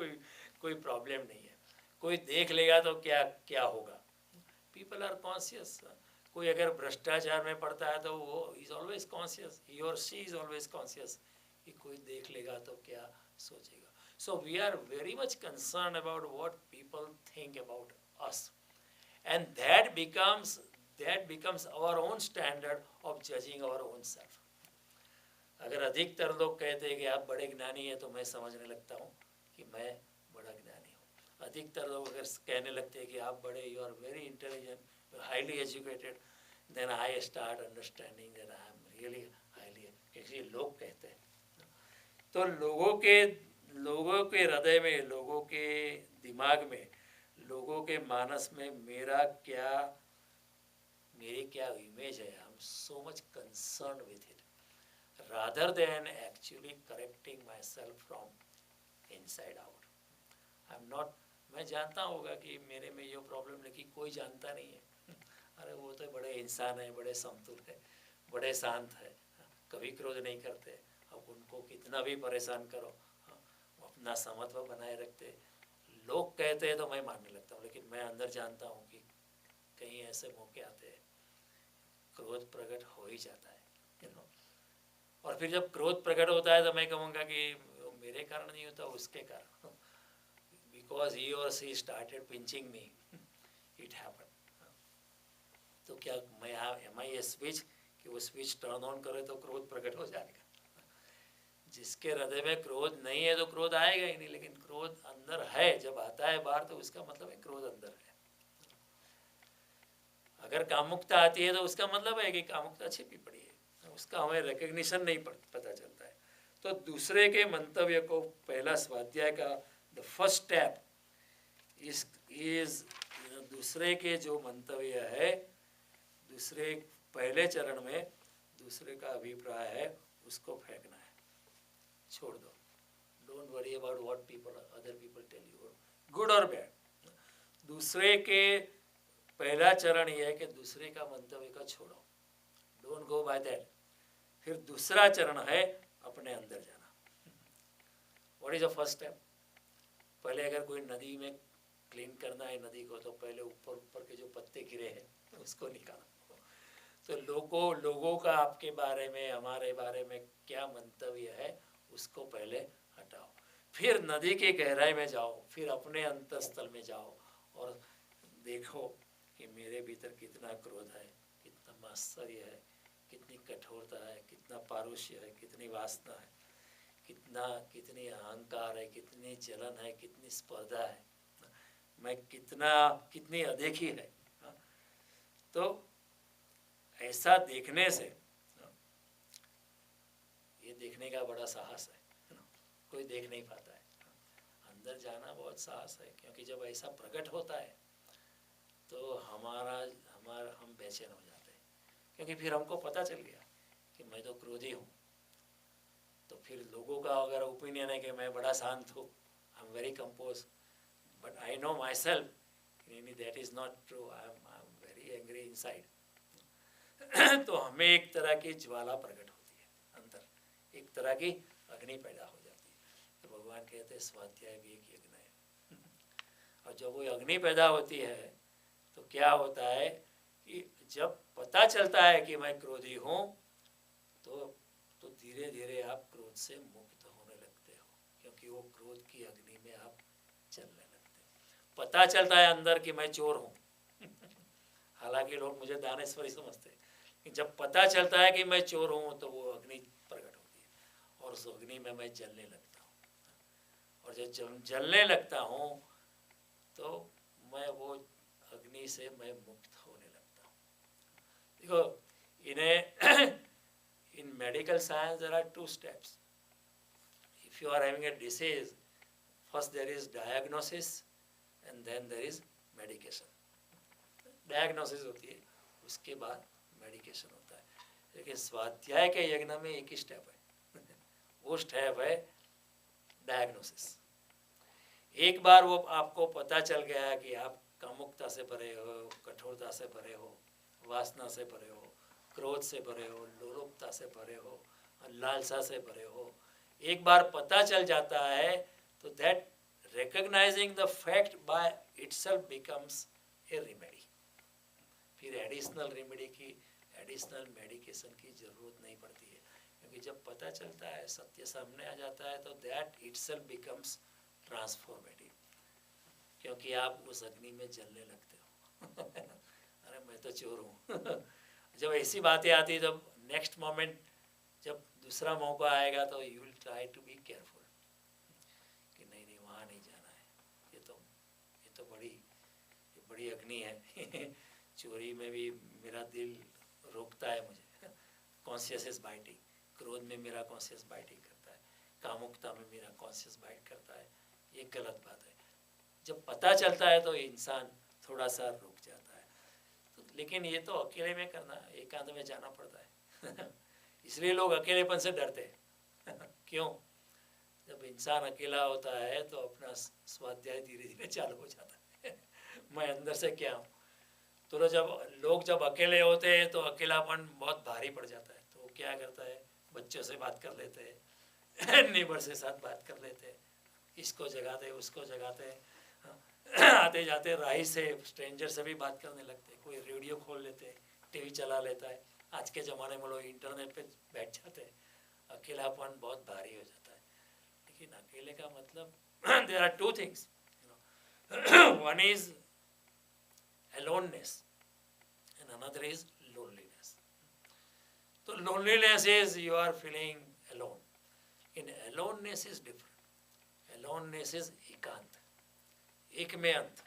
कोई प्रॉब्लम नहीं है. कोई देख लेगा तो क्या क्या होगा. People are conscious. कोई अगर भ्रष्टाचार में पड़ता है तो वो इज ऑलवेज कॉन्शियस, ही और शी इज ऑलवेज कॉन्शियस कि कोई देख लेगा तो क्या सोचेगा. So we are very much concern about what people think about us, and that becomes our own standard of judging our own self. अगर अधिकतर लोग कहते हैं कि आप बड़े ज्ञानी हैं तो मैं समझने लगता हूँ कि मैं बड़ा ज्ञानी हूँ. अधिकतर लोग अगर कहने लगते हैं कि आप बड़े, you are very intelligent, highly educated, then I start understanding that I am really highly. क्योंकि लोग कहते हैं. तो लोगों के हृदय में, लोगों के दिमाग में, लोगों के मानस में मेरी क्या इमेज है. I am so much concern with it rather than actually correcting myself from inside out. I'm not. मैं जानता होगा कि मेरे में ये प्रॉब्लम, लेकिन कोई जानता नहीं है. अरे वो तो बड़े इंसान है, बड़े समतुल है, बड़े शांत है, कभी क्रोध नहीं करते. अब उनको कितना भी परेशान करो, वो अपना समत्व बनाए रखते. लोग कहते हैं तो मैं मानने लगता हूँ, लेकिन मैं अंदर जानता हूँ कि कहीं ऐसे मौके आते हैं क्रोध प्रकट हो ही जाता है. और फिर जब क्रोध प्रकट होता है तो मैं कहूँगा कि मेरे कारण नहीं होता, उसके कारण. बिकॉज ही और she started pinching me, it happen. तो क्या मैं एम आई ए स्विच कि वो स्विच टर्न ऑन करे तो क्रोध प्रकट हो जाएगा. जिसके हृदय में क्रोध नहीं है तो क्रोध आएगा ही नहीं, लेकिन क्रोध अंदर है, जब आता है बाहर तो उसका मतलब है क्रोध अंदर है. अगर कामुकता आती है तो उसका मतलब है कि कामुकता छिपी पड़ी है, उसका हमें रिकग्निशन नहीं पता चलता है. तो दूसरे के मंतव्य को, पहला स्वाध्याय का द फर्स्ट स्टेप इज दूसरे के जो मंतव्य है, दूसरे पहले चरण में दूसरे का अभिप्राय है उसको फेंकना है, छोड़ दो. Don't worry about what people other people tell you, good और बैड. दूसरे के पहला चरण यह है कि दूसरे का मंतव्य का छोड़ो, डोंट गो बाय दैट. फिर दूसरा चरण है अपने अंदर जाना. What is the first step? पहले अगर कोई नदी में क्लीन करना है नदी को, तो पहले ऊपर के जो पत्ते गिरे हैं उसको निकालो. तो लोगों का आपके बारे में, हमारे बारे में क्या मंतव्य है उसको पहले हटाओ. फिर नदी की गहराई में जाओ, फिर अपने अंतःस्थल में जाओ और देखो कि मेरे भीतर कितना क्रोध है, कितना मात्सर्य है, कितनी कठोरता है, कितना पारुष्य है, कितनी वासना है, कितनी अहंकार है, कितनी जलन है, कितनी स्पर्धा है, मैं कितनी अदेखी है. तो ऐसा देखने से, ये देखने का बड़ा साहस है, कोई देख नहीं पाता है. अंदर जाना बहुत साहस है, क्योंकि जब ऐसा प्रकट होता है तो हम बेचैन हो जाते हैं, क्योंकि फिर हमको पता चल गया कि मैं तो क्रोधी हूँ. तो फिर लोगों का अगर ओपिनियन है कि मैं बड़ा शांत हूँ, आई am very compose, but I know my self that is not true, I am very angry inside. तो हमें एक तरह की ज्वाला प्रकट होती है अंदर, एक तरह की अग्नि पैदा हो जाती है. तो भगवान कहते हैं स्वाध्याय भी एक यज्ञ है. और जब वो अग्नि पैदा होती है तो क्या होता है कि जब पता चलता है कि मैं क्रोधी हूँ, तो धीरे धीरे आप क्रोध से मुक्त होने लगते हो, क्योंकि वो क्रोध की अग्नि में आप चलने लगते हो। पता चलता है अंदर कि मैं चोर हूँ हालांकि लोग मुझे दानेश्वरी समझते हैं, कि जब पता चलता है कि मैं चोर हूँ तो वो अग्नि प्रकट होती है और उस अग्नि में मैं जलने लगता हूँ। और जब जलने लगता हूँ तो मैं वो अग्नि से मैं मुक्त होने लगता हूँ। देखो इन्हें in medical science there are two steps. If you are having a disease, first there is diagnosis and then there is medication. Diagnosis होती है, उसके बाद मेडिकेशन होता है। लेकिन स्वाध्याय के यज्ञ में एक ही स्टेप है वो स्टेप है डायग्नोसिस। एक बार वो आपको पता चल गया कि आप कामुकता से भरे हो, कठोरता से भरे हो, वासना से भरे हो, क्रोध से भरे हो, लोलुपता से भरे हो, लालसा से भरे हो, एक बार पता चल जाता है तो that recognizing the fact by itself becomes a remedy. फिर एडिशनल रेमेडी की, एडिशनल मेडिकेशन की ज़रूरत नहीं पड़ती है, क्योंकि जब पता चलता है, सत्य सामने आ जाता है तो दैट इटसेल्फ बिकम्स ट्रांसफॉर्मेटिव, क्योंकि आप उस अग्नि में जलने लगते हो अरे मैं तो चोर हूँ जब ऐसी बातें आती जब नेक्स्ट मोमेंट जब दूसरा मौका आएगा तो you will try to be careful कि नहीं नहीं वहाँ नहीं जाना है, ये तो बड़ी अग्नि है चोरी में भी मेरा दिल रोकता है मुझे, कॉन्शियस इज बाइटिंग, क्रोध में मेरा कॉन्शियस बाइटिंग करता है, कामुकता में मेरा कॉन्शियस बाइट करता है, ये गलत बात है। जब पता चलता है तो इंसान थोड़ा सा रुक जाता है। तो लेकिन ये तो अकेले में करना, एकांत में जाना पड़ता है इसलिए लोग अकेलेपन से डरते हैं क्यों? जब इंसान अकेला होता है तो अपना स्वाध्याय धीरे धीरे चालू हो जाता है मैं अंदर से क्या हूँ। तो जब अकेले होते हैं तो अकेलापन बहुत भारी पड़ जाता है, तो वो क्या करता है, बच्चों से बात कर लेते हैं नेबर से साथ बात कर लेते हैं, इसको जगाते उसको जगाते आते जाते राही से स्ट्रेंजर से भी बात करने लगते हैं, कोई रेडियो खोल लेते हैं, टीवी चला लेता है, आज के ज़माने में लोग इंटरनेट पे बैठ जाते हैं, अकेलापन बहुत भारी हो जाता है। लेकिन अकेले का मतलब there are two things, one is aloneness and another is loneliness. So loneliness is you are feeling alone. In aloneness is different. Aloneness is एकांत, एक में अंत।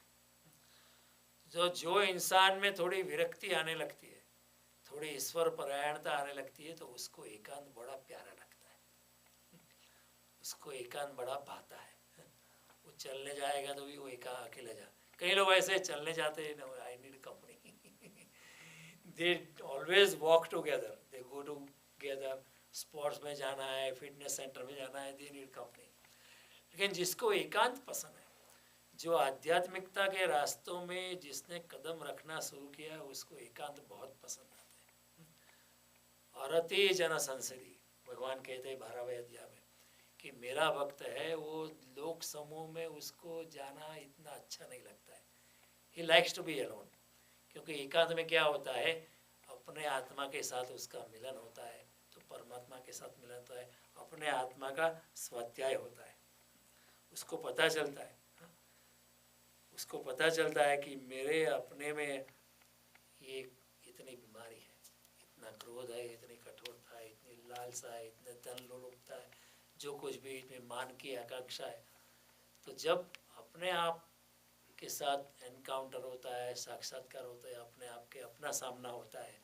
जो इंसान में थोड़ी विरक्ति आने लगती है, थोड़ी ईश्वर परायणता आने लगती है, तो उसको एकांत बड़ा प्यारा लगता है, उसको एकांत बड़ा भाता है। वो चलने जाएगा तो भी वो अकेले जा, कई लोग ऐसे चलने जाते हैं, I need company they always walk together, they go together, sports में जाना है, फिटनेस सेंटर में जाना है, दे नीड कंपनी। लेकिन जिसको एकांत पसंद है, जो आध्यात्मिकता के रास्तों में जिसने कदम रखना शुरू किया, उसको एकांत बहुत पसंद आता है। और अति जन संसदी, भगवान कहते हैं 12वें अध्याय में कि मेरा भक्त है, वो लोक समूह में उसको जाना इतना अच्छा नहीं लगता है, he likes to be alone. क्योंकि एकांत में क्या होता है, अपने आत्मा के साथ उसका मिलन होता है, तो परमात्मा के साथ मिलन होता है, अपने आत्मा का स्वाध्याय होता है, उसको पता चलता है, उसको पता चलता है कि मेरे अपने में ये इतनी बीमारी है, इतना क्रोध है, इतनी कठोरता है, इतनी लालसा है, इतने धन लोलुपता है, जो कुछ भी इसमें मान की आकांक्षा है। तो जब अपने आप के साथ एनकाउंटर होता है, साक्षात्कार होता है, अपने आप के अपना सामना होता है,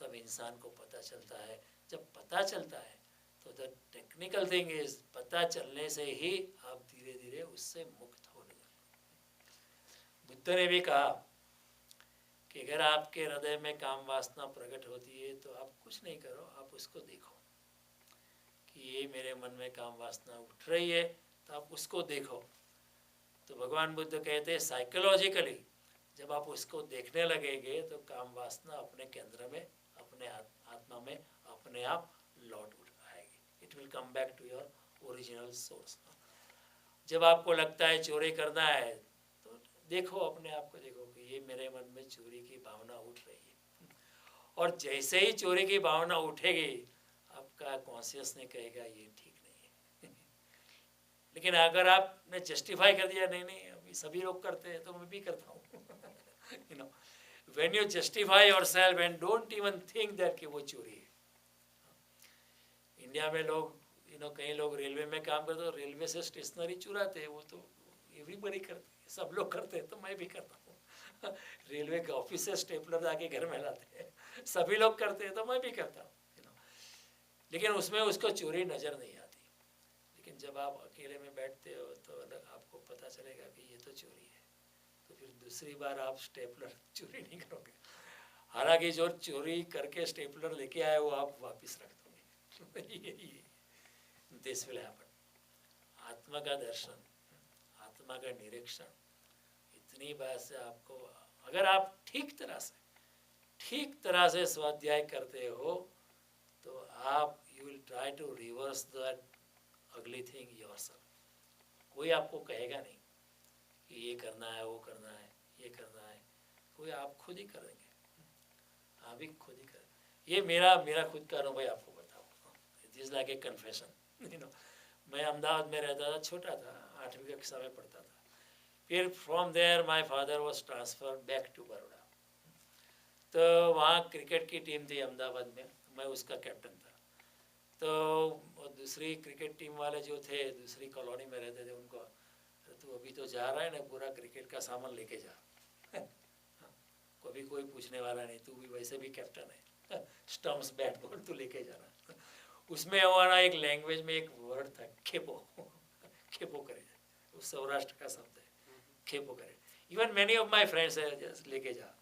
तब इंसान को पता चलता है। जब पता चलता है तो द टेक्निकल थिंग इज, पता चलने से ही आप धीरे धीरे उससे मुक्त होने लगते। बुद्ध ने भी कहा कि अगर आपके हृदय में काम वासना प्रकट होती है तो आप कुछ नहीं करो, आप उसको देखो कि ये मेरे मन में काम वासना उठ रही है, तो आप उसको देखो। तो भगवान बुद्ध कहते हैं साइकोलॉजिकली जब आप उसको देखने लगेंगे तो काम वासना अपने केंद्र में, अपने आत्मा में अपने आप लौट उठ आएगी, it will come back to your original source. जब आपको लगता है चोरी करना है तो देखो, अपने आप को देखो कि ये मेरे मन में चोरी की भावना उठ रही है, और जैसे ही चोरी की भावना उठेगी आपका कॉन्शियस नहीं कहेगा ये ठीक नहीं है। लेकिन अगर आपने जस्टिफाई कर दिया, नहीं नहीं अभी सभी लोग करते हैं तो मैं भी करता हूँ you know, when you justify yourself and don't even think that कि वो चोरी है। इंडिया में लोग कई लोग रेलवे में काम करते हैं, रेलवे से स्टेशनरी चुराते हैं, वो तो एवरीबडी करते हैं, सब लोग करते हैं तो मैं भी करता हूँ रेलवे के ऑफिस से स्टेपलर जाके घर में लाते हैं, सभी लोग करते हैं तो मैं भी करता हूँ लेकिन उसमें उसको चोरी नज़र नहीं आती। लेकिन जब आप अकेले में बैठते हो तो आपको पता चलेगा कि ये तो चोरी है, तो फिर दूसरी बार आप स्टेपलर चोरी नहीं करोगे। हालांकि जो चोरी करके स्टेपलर लेके आए वो आप वापस रख दोगे दिस विल हैपन। आत्मा का दर्शन, आत्मा का निरीक्षण, इतनी बात से आपको, अगर आप ठीक तरह से स्वाध्याय करते हो तो आप you will try to reverse that ugly thing yourself. कोई आपको कहेगा नहीं कि ये करना है, वो करना है, ये करना है, कोई आप खुद ही करेंगे, आप भी खुद ही करेंगे। ये मेरा खुद का अनुभव आपको बताऊँ, it is like a confession. मैं अहमदाबाद में रहता था, छोटा था, 8वीं कक्षा में पढ़ता था। फिर from there my father was transfer back to Baroda. तो वहाँ क्रिकेट की टीम थी अहमदाबाद में, मैं उसका कैप्टन था। तो दूसरी क्रिकेट टीम वाले जो थे, दूसरी कॉलोनी में रहते थे, उनको, तू अभी तो जा रहा है ना, पूरा क्रिकेट का सामान लेके जा कभी कोई पूछने वाला नहीं, तू भी वैसे भी कैप्टन है स्टम्प्स बैट बॉल तू लेके जाना। उसमें हमारा एक लैंग्वेज में एक वर्ड था खेपो खेपो करे, वो सौराष्ट्र का शब्द है खेपो करे। Even many of my friends है, जस्ट लेके जा,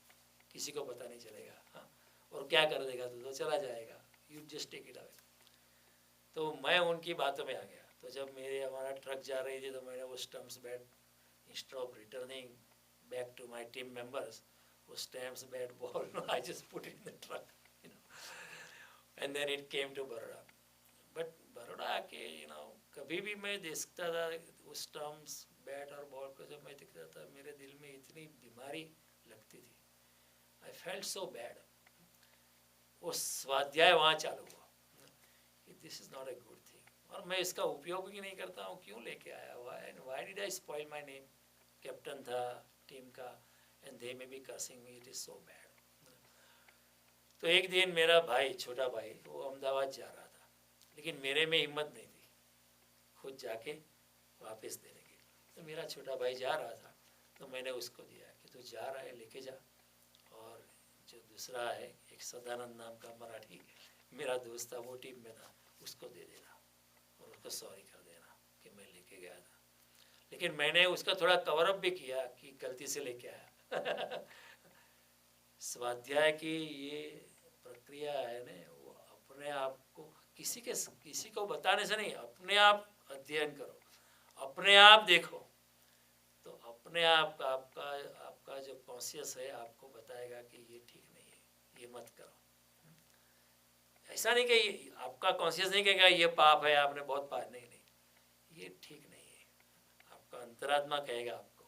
किसी को पता नहीं चलेगा। हाँ, और क्या कर देगा तू, तो चला जाएगा, you just take it away. तो मैं उनकी बातों में आ गया। तो जब हमारा ट्रक जा रही थी तो मैंने वो stumps bat, instead of returning back to my team members, वो stumps bat ball I just put it in the truck, and then it came to Baroda. But Baroda आके कभी भी मैं देखता था वो स्टम्प्स बैट और बॉल को, जब मैं देखता था मेरे दिल में इतनी बीमारी लगती थी, आई फेल्ट सो बैड। वो स्वाध्याय वहाँ चालू हुआ, this is not a good thing, और मैं इसका उपयोग भी नहीं करता हूँ, क्यों लेके आया हुआ है, why did I spoil my name, captain था टीम का, and they may be cursing me, it is so bad. तो एक दिन मेरा भाई, छोटा भाई, वो अहमदाबाद जा रहा था, लेकिन मेरे में हिम्मत नहीं थी खुद जाके वापस देने की। तो मेरा छोटा भाई जा रहा था, तो मैंने उसको दिया कि तू जा रहा है लेके जा, और जो दूसरा है एक सदानंद नाम का मराठी मेरा दोस्त था, वो टीम में था, उसको दे देना और उसको सॉरी कर देना कि मैं लेके गया था। लेकिन मैंने उसका थोड़ा कवर अप भी किया कि गलती से लेके आया स्वाध्याय की ये प्रक्रिया है ना, वो अपने आप को किसी को बताने से नहीं, अपने आप अध्ययन करो, अपने आप देखो, तो अपने आप का आपका जो कॉन्शियस है आपको बताएगा कि ये ठीक नहीं है, ये मत करो। ऐसा नहीं कि आपका कॉन्शियस नहीं कहेगा ये पाप है, आपने बहुत पाप, नहीं, ये ठीक नहीं है, आपका अंतरात्मा कहेगा आपको।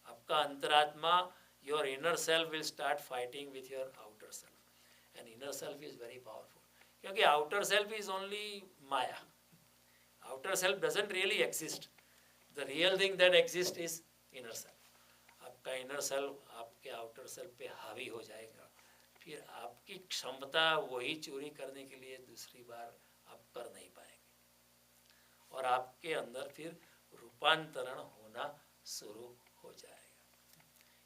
आपका अंतरात्मा, your inner self will start fighting with your outer self, and inner self is very powerful, क्योंकि outer self is only maya, outer self doesn't really exist, the real thing that exists is inner self। आपका inner self आपके outer self पे हावी हो जाएगा, फिर आपकी क्षमता वही चोरी करने के लिए दूसरी बार आप कर नहीं पाएंगे, और आपके अंदर फिर रूपांतरण होना शुरू हो जाएगा।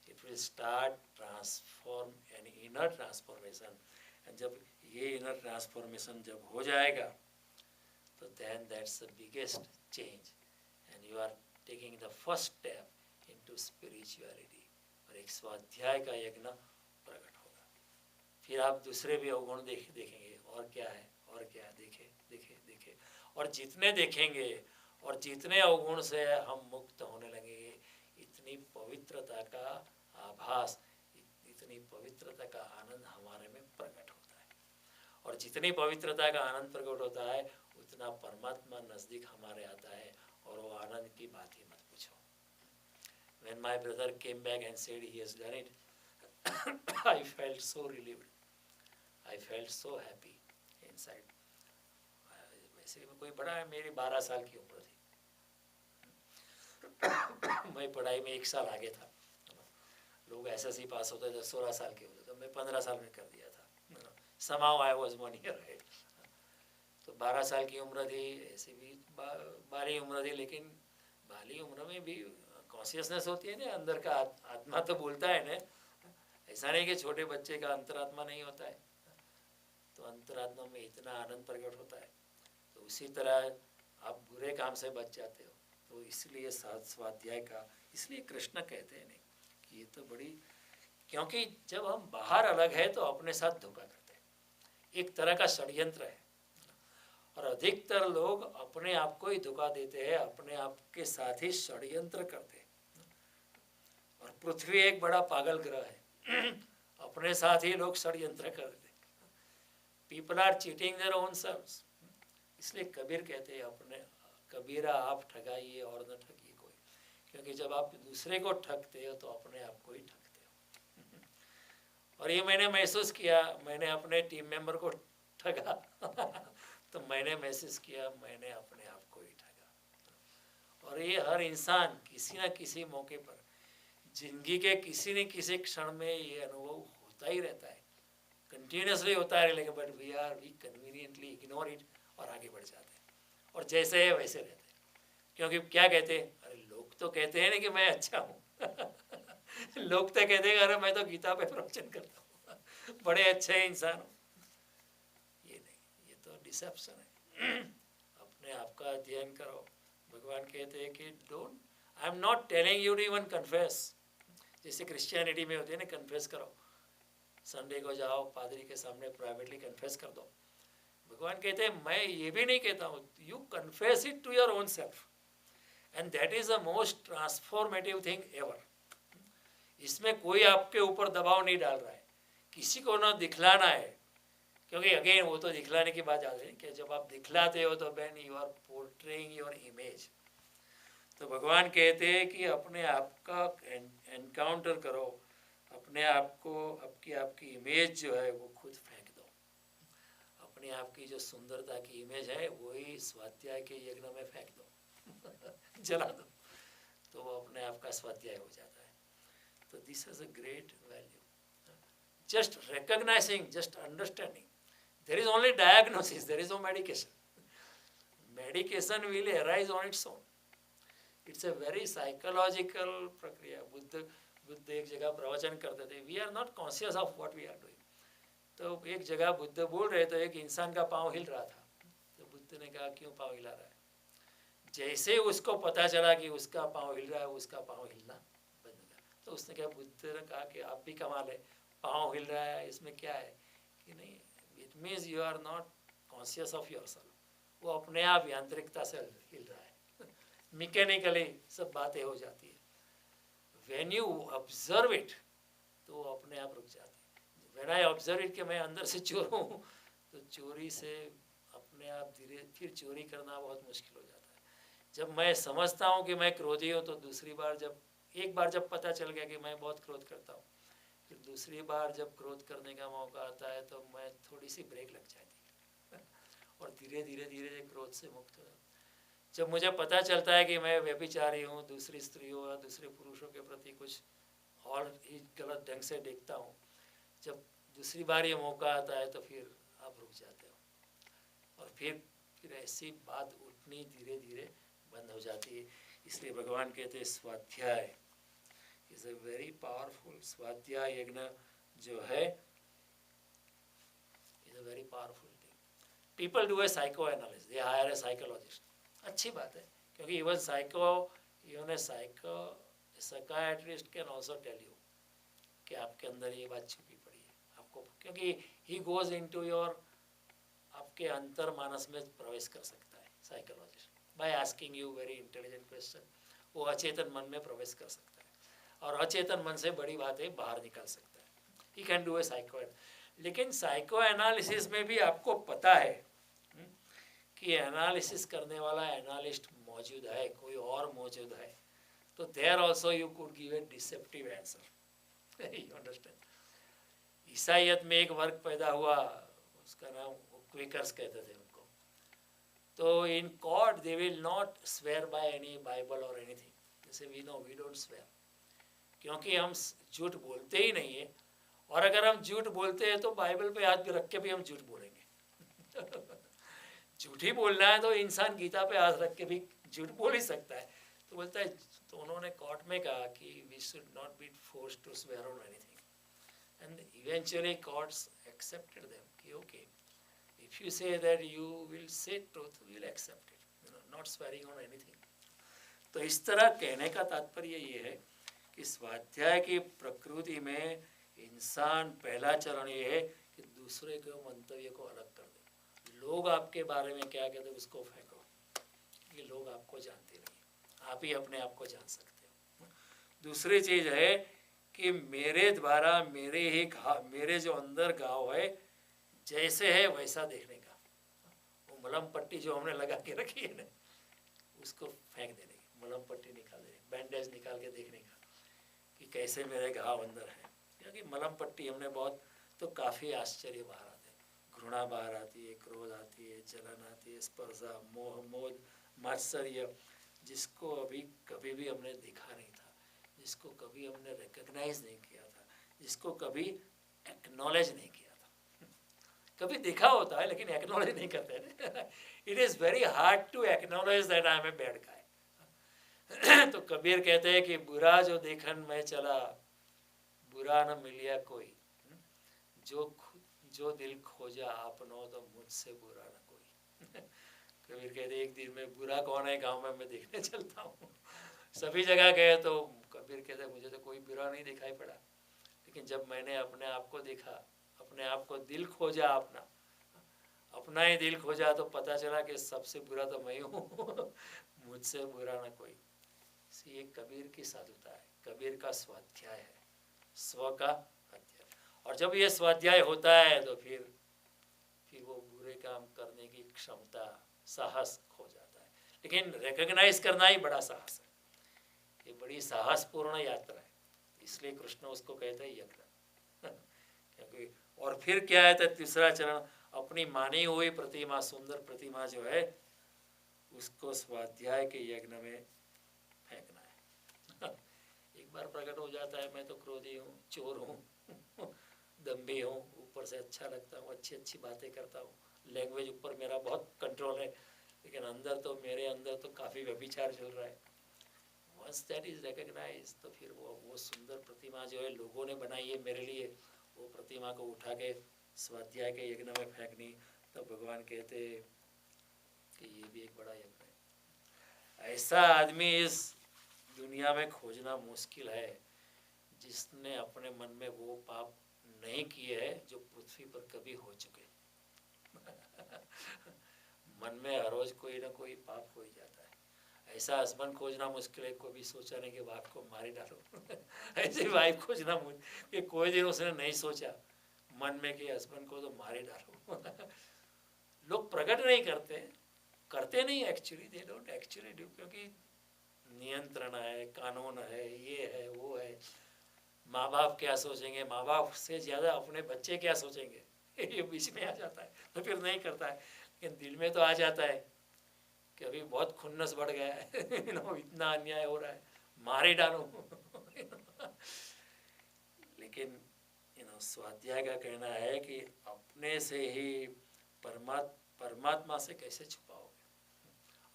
It will start transform an inner transformation, and जब ये inner transformation जब हो जाएगा तो then that's the biggest change, and you are taking the first step into spirituality, और एक स्वाध्याय का यज्ञ प्रकट होगा। फिर आप दूसरे भी अवगुण देखेंगे, और क्या है, और क्या, देखे देखे देखे, और जितने देखेंगे और जितने अवगुण से हम मुक्त होने लगेंगे, इतनी पवित्रता का आभास, इतनी पवित्रता का आनंद हमारे में प्रकट होता है, और जितनी पवित्रता का आनंद प्रकट होता है उतना परमात्मा नज़दीक हमारे आता है, और वो आनंद की बात ही मत पूछो। When my brother came back and said he has done it, I felt so relieved, I felt so happy inside। ऐसे में कोई बड़ा है, मेरी 12 साल की उम्र थी। मैं पढ़ाई में 1 साल आगे था। लोग एसएससी पास होते थे 16 साल के होते, तो मैं 15 साल में कर दिया था। somehow I was 1 year ahead। तो 12 साल की उम्र थी, ऐसे भी बाली उम्र थी, लेकिन बाली उम्र में भी कॉन्शियसनेस होती है ना, अंदर का आत्मा तो बोलता है ना। ऐसा नहीं कि छोटे बच्चे का अंतरात्मा नहीं होता है, तो अंतरात्मा में इतना आनंद प्रकट होता है। तो उसी तरह आप बुरे काम से बच जाते हो। तो इसलिए स्वाध्याय का, इसलिए कृष्ण कहते हैं नहीं कि ये तो बड़ी, क्योंकि जब हम बाहर अलग है तो अपने साथ धोखा करते हैं, एक तरह का षड्यंत्र है। और अधिकतर लोग अपने आप को ही धोखा देते हैं, अपने आप के साथ ही षड्यंत्र करते हैं। और पृथ्वी एक बड़ा पागल ग्रह है, अपने साथ ही लोग षड्यंत्र करते हैं। People are cheating their own selves. इसलिए कबीर कहते हैं अपने, कबीरा आप ठगाइए और न ठगिए कोई, क्योंकि जब आप दूसरे को ठगते हो तो अपने आप को ही ठगते हो। और ये मैंने महसूस किया, मैंने अपने टीम मेंबर को ठगा तो मैंने महसूस किया मैंने अपने आप को ही ठगा। और ये हर इंसान किसी न किसी मौके पर, जिंदगी के किसी न किसी क्षण में ये अनुभव होता ही रहता है, कंटिन्यूसली होता है, लेकिन but we conveniently ignore it और आगे बढ़ जाते हैं, और जैसे है वैसे रहते हैं। क्योंकि क्या कहते हैं, अरे लोग तो कहते हैं ना कि मैं अच्छा हूँ लोग तो कहते हैं अरे मैं तो गीता पे प्रवचन करता हूँ बड़े अच्छे इंसान हूँ। ये नहीं, ये तो डिसेप्शन है। अपने आप का अध्ययन करो। भगवान कहते हैं कि don't, I am not telling you to even confess, जैसे क्रिश्चियनिटी में होती है ना, कन्फेस करो, संडे को जाओ पादरी के सामने प्राइवेटली कन्फेस कर दो। भगवान कहते हैं मैं ये भी नहीं कहता हूँ, you confess it to your own self, and that is the most transformative thing ever. इसमें कोई आपके ऊपर दबाव नहीं डाल रहा है, किसी को ना दिखलाना है, क्योंकि अगेन वो तो दिखलाने की बात आती है कि जब आप दिखलाते हो तो when you are portraying your image. तो भगवान कहते हैं कि अपने आप का एनकाउंटर करो, अपने आप को, आपकी इमेज जो है वो खुद फेंक दो। अपने आप की जो सुंदरता की इमेज है वही स्वाध्याय के यज्ञ में फेंक दो जला दो, तो वो अपने आप का स्वाध्याय हो जाता है। तो this is a great value, just recognising, just understanding. There is only diagnosis, there is no medication. Medication will arise on its own. It's a very psychological प्रक्रिया। बुद्ध एक जगह प्रवचन करते थे, we are not conscious of what we are doing. तो एक जगह बुद्ध बोल रहे थे, एक इंसान का पाँव हिल रहा था, तो बुद्ध ने कहा क्यों पाँव हिला रहा है? जैसे उसको पता चला कि उसका पाँव हिल रहा है, उसका पाँव हिलना बंद हो गया। तो उसने कहा, बुद्ध ने कहा कि आप भी कमाल है, पाँव हिल रहा है इसमें क्या है? कि नहीं, it means you are not conscious of your self. वो अपने आप यांत्रिकता से हिल रहा है, मैकेनिकली सब बातें हो जाती है। व्हेन यू ऑब्जर्व इट तो अपने आप रुक जाती है। व्हेन आई ऑब्जर्व इट कि मैं अंदर से चोर हूँ, तो चोरी से अपने आप धीरे फिर चोरी करना बहुत मुश्किल हो जाता है। जब मैं समझता हूँ कि मैं क्रोधी हूँ, तो दूसरी बार जब, एक बार जब पता चल गया कि मैं बहुत क्रोध करता हूँ, फिर दूसरी बार जब क्रोध करने का मौका आता है तो मैं थोड़ी सी ब्रेक लग जाती है और धीरे धीरे धीरे क्रोध से मुक्त हो जाता। जब मुझे पता चलता है कि मैं व्यभिचारी हूँ, दूसरी स्त्रियों या दूसरे पुरुषों के प्रति कुछ और ही गलत ढंग से देखता हूँ, जब दूसरी बार ये मौका आता है तो फिर आप रुक जाते हो और फिर ऐसी बात उठनी धीरे धीरे बंद हो जाती है। इसलिए भगवान कहते हैं स्वाध्याय इज अ वेरी पावरफुल, स्वाध्याय यज्ञ जो है is a very powerful thing. People do a psychoanalysis, they hire a psychologist. अच्छी बात है, क्योंकि even a psychiatrist can also tell you कि आपके अंदर ये बात छुपी पड़ी है आपको, क्योंकि ही गोज इनटू योर, आपके अंतर मानस में प्रवेश कर सकता है psychologist by asking you very intelligent question. वो अचेतन मन में प्रवेश कर सकता है और अचेतन मन से बड़ी बातें बाहर निकाल सकता है। He can do a psycho, लेकिन साइको एनालिसिस में भी आपको पता है कि एनालिसिस करने वाला एनालिस्ट मौजूद है, कोई और मौजूद है, तो there also you could give a deceptive answer. You understand. ईसाइयत में एक वर्ग पैदा हुआ, उसका नाम क्विकर्स कहते थे उनको। तो in court they will not swear by any Bible और एनीथिंग, जैसे we know we don't swear, क्योंकि हम झूठ बोलते ही नहीं है। और अगर हम झूठ बोलते हैं तो बाइबल पे हाथ रख के भी हम झूठ बोलेंगे। झूठ ही बोलना है तो इंसान गीता पे हाथ रख के भी झूठ बोल ही सकता है। तो बोलता है, तो उन्होंने कोर्ट में कहा कि we should not be forced to swear on anything, and eventually courts accepted them कि okay, if you say that you will say truth, we will accept it, not swearing on anything. तो इस तरह कहने का तात्पर्य ये है कि स्वाध्याय की प्रकृति में इंसान पहला चरण ये है कि दूसरे के मंतव्य को अलग कर दे। लोग आपके बारे में क्या कहते हैं उसको फेंको, ये लोग आपको जानते नहीं, आप ही अपने आप को जान सकते हो। दूसरी चीज है कि मेरे द्वारा मेरे जो अंदर घाव है जैसे है वैसा देखने का। वो मलहम पट्टी जो हमने लगा के रखी है ना, उसको फेंक देने की, मलहम पट्टी निकाल देने, बैंडेज निकाल के देखने का कि कैसे मेरे घाव अंदर है। क्योंकि मलहम पट्टी हमने बहुत तो काफ़ी आश्चर्य बाहर आते हैं, घृणा बाहर आती है, क्रोध आती है, जलन आती है, स्पर्धा, मोह, मोद, मात्सर्य, जिसको अभी कभी भी हमने देखा नहीं था, जिसको कभी हमने रिकग्नाइज नहीं किया था, जिसको कभी एक्नॉलेज नहीं किया था। कभी देखा होता है लेकिन एक्नॉलेज नहीं करते। It is very hard to acknowledge that I am a bad guy. तो कबीर कहते हैं कि बुरा जो देखन में चला, बुरा न मिलिया कोई, जो दिल खोजा आपनो तो मुझसे बुरा न कोई। कबीर कहते एक दिन में बुरा कौन है गांव में मैं देखने चलता हूँ। सभी जगह गए तो कबीर कहते मुझे तो कोई बुरा नहीं दिखाई पड़ा, लेकिन जब मैंने अपने आप को देखा, अपने आप को दिल खोजा, अपना ही दिल खोजा, तो पता चला कि सबसे बुरा तो मैं हूँ। मुझसे बुरा ना कोई। ये कबीर की साधुता है, कबीर का स्वाध्याय है, स्व का अध्याय। और जब ये स्वाध्याय होता है तो फिर वो बुरे काम करने की क्षमता, साहस खो जाता है। लेकिन रिकॉग्नाइज करना ही बड़ा साहस है, ये बड़ी साहसपूर्ण यात्रा है, इसलिए कृष्ण उसको कहते हैं यज्ञ। क्योंकि और फिर क्या है, तो तीसरा चरण, अपनी मानी हुई प्रतिमा, सुंदर प्रतिमा जो है उसको स्वाध्याय के यज्ञ में फेंकना है। एक बार प्रकट हो जाता है मैं तो क्रोधी हूँ, चोर हूँ, दम्भी हूँ, ऊपर से अच्छा लगता हूँ, अच्छी अच्छी बातें करता हूँ, लैंग्वेज ऊपर मेरा बहुत कंट्रोल है, लेकिन अंदर तो मेरे अंदर तो काफ़ी व्यभिचार चल रहा है। वंस दैट इज रिकग्नाइज, तो फिर वो सुंदर प्रतिमा जो है लोगों ने बनाई है मेरे लिए, वो प्रतिमा को उठा के स्वाध्याय के यज्ञ में फेंकनी। तो भगवान कहते कि ये भी एक बड़ा यज्ञ है। ऐसा आदमी इस दुनिया में खोजना मुश्किल है जिसने अपने मन में वो पाप नहीं किए हैं जो पृथ्वी पर कभी हो चुके। मन में हर रोज कोई ना कोई पाप हो ही जाता है। ऐसा हस्बैंड खोजना मुश्किल है, कोई भी सोचा नहीं कि वाइफ को मार ही डालो। ऐसी वाइफ खोजना कि कोई दिन उसने नहीं सोचा मन में कि हस्बैंड को तो मार ही डालो। लोग प्रकट नहीं करते नहीं, actually they don't actually do, क्योंकि नियंत्रण है, कानून है, ये है, वो है, माँ बाप क्या सोचेंगे, माँ बाप से ज़्यादा अपने बच्चे क्या सोचेंगे, ये बीच में आ जाता है, तो फिर नहीं करता है। लेकिन दिल में तो आ जाता है कि अभी बहुत खुन्नस बढ़ गया है, इतना अन्याय हो रहा है, मार ही डालो। लेकिन स्वाध्याय का कहना है कि अपने से ही परमात्मा से कैसे छुपाओगे।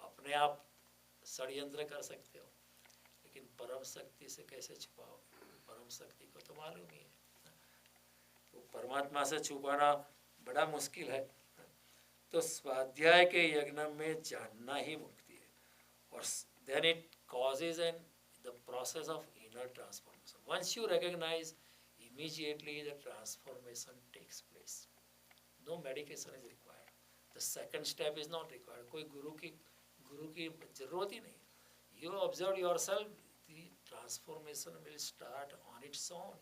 अपने आप षड्यंत्र कर सकते हो, लेकिन परम शक्ति से कैसे छुपाओगे, परम शक्ति को तो मालूम ही है। तो परमात्मा से छुपाना बड़ा मुश्किल है। तो स्वाध्याय के यज्ञ में जानना ही मुक्ति है, और then it causes the process of inner transformation. Once you recognize, immediately the transformation takes place. No medication is required. The second step is not required. कोई गुरु की जरूरत ही नहीं। You observe yourself, the transformation will start on its own.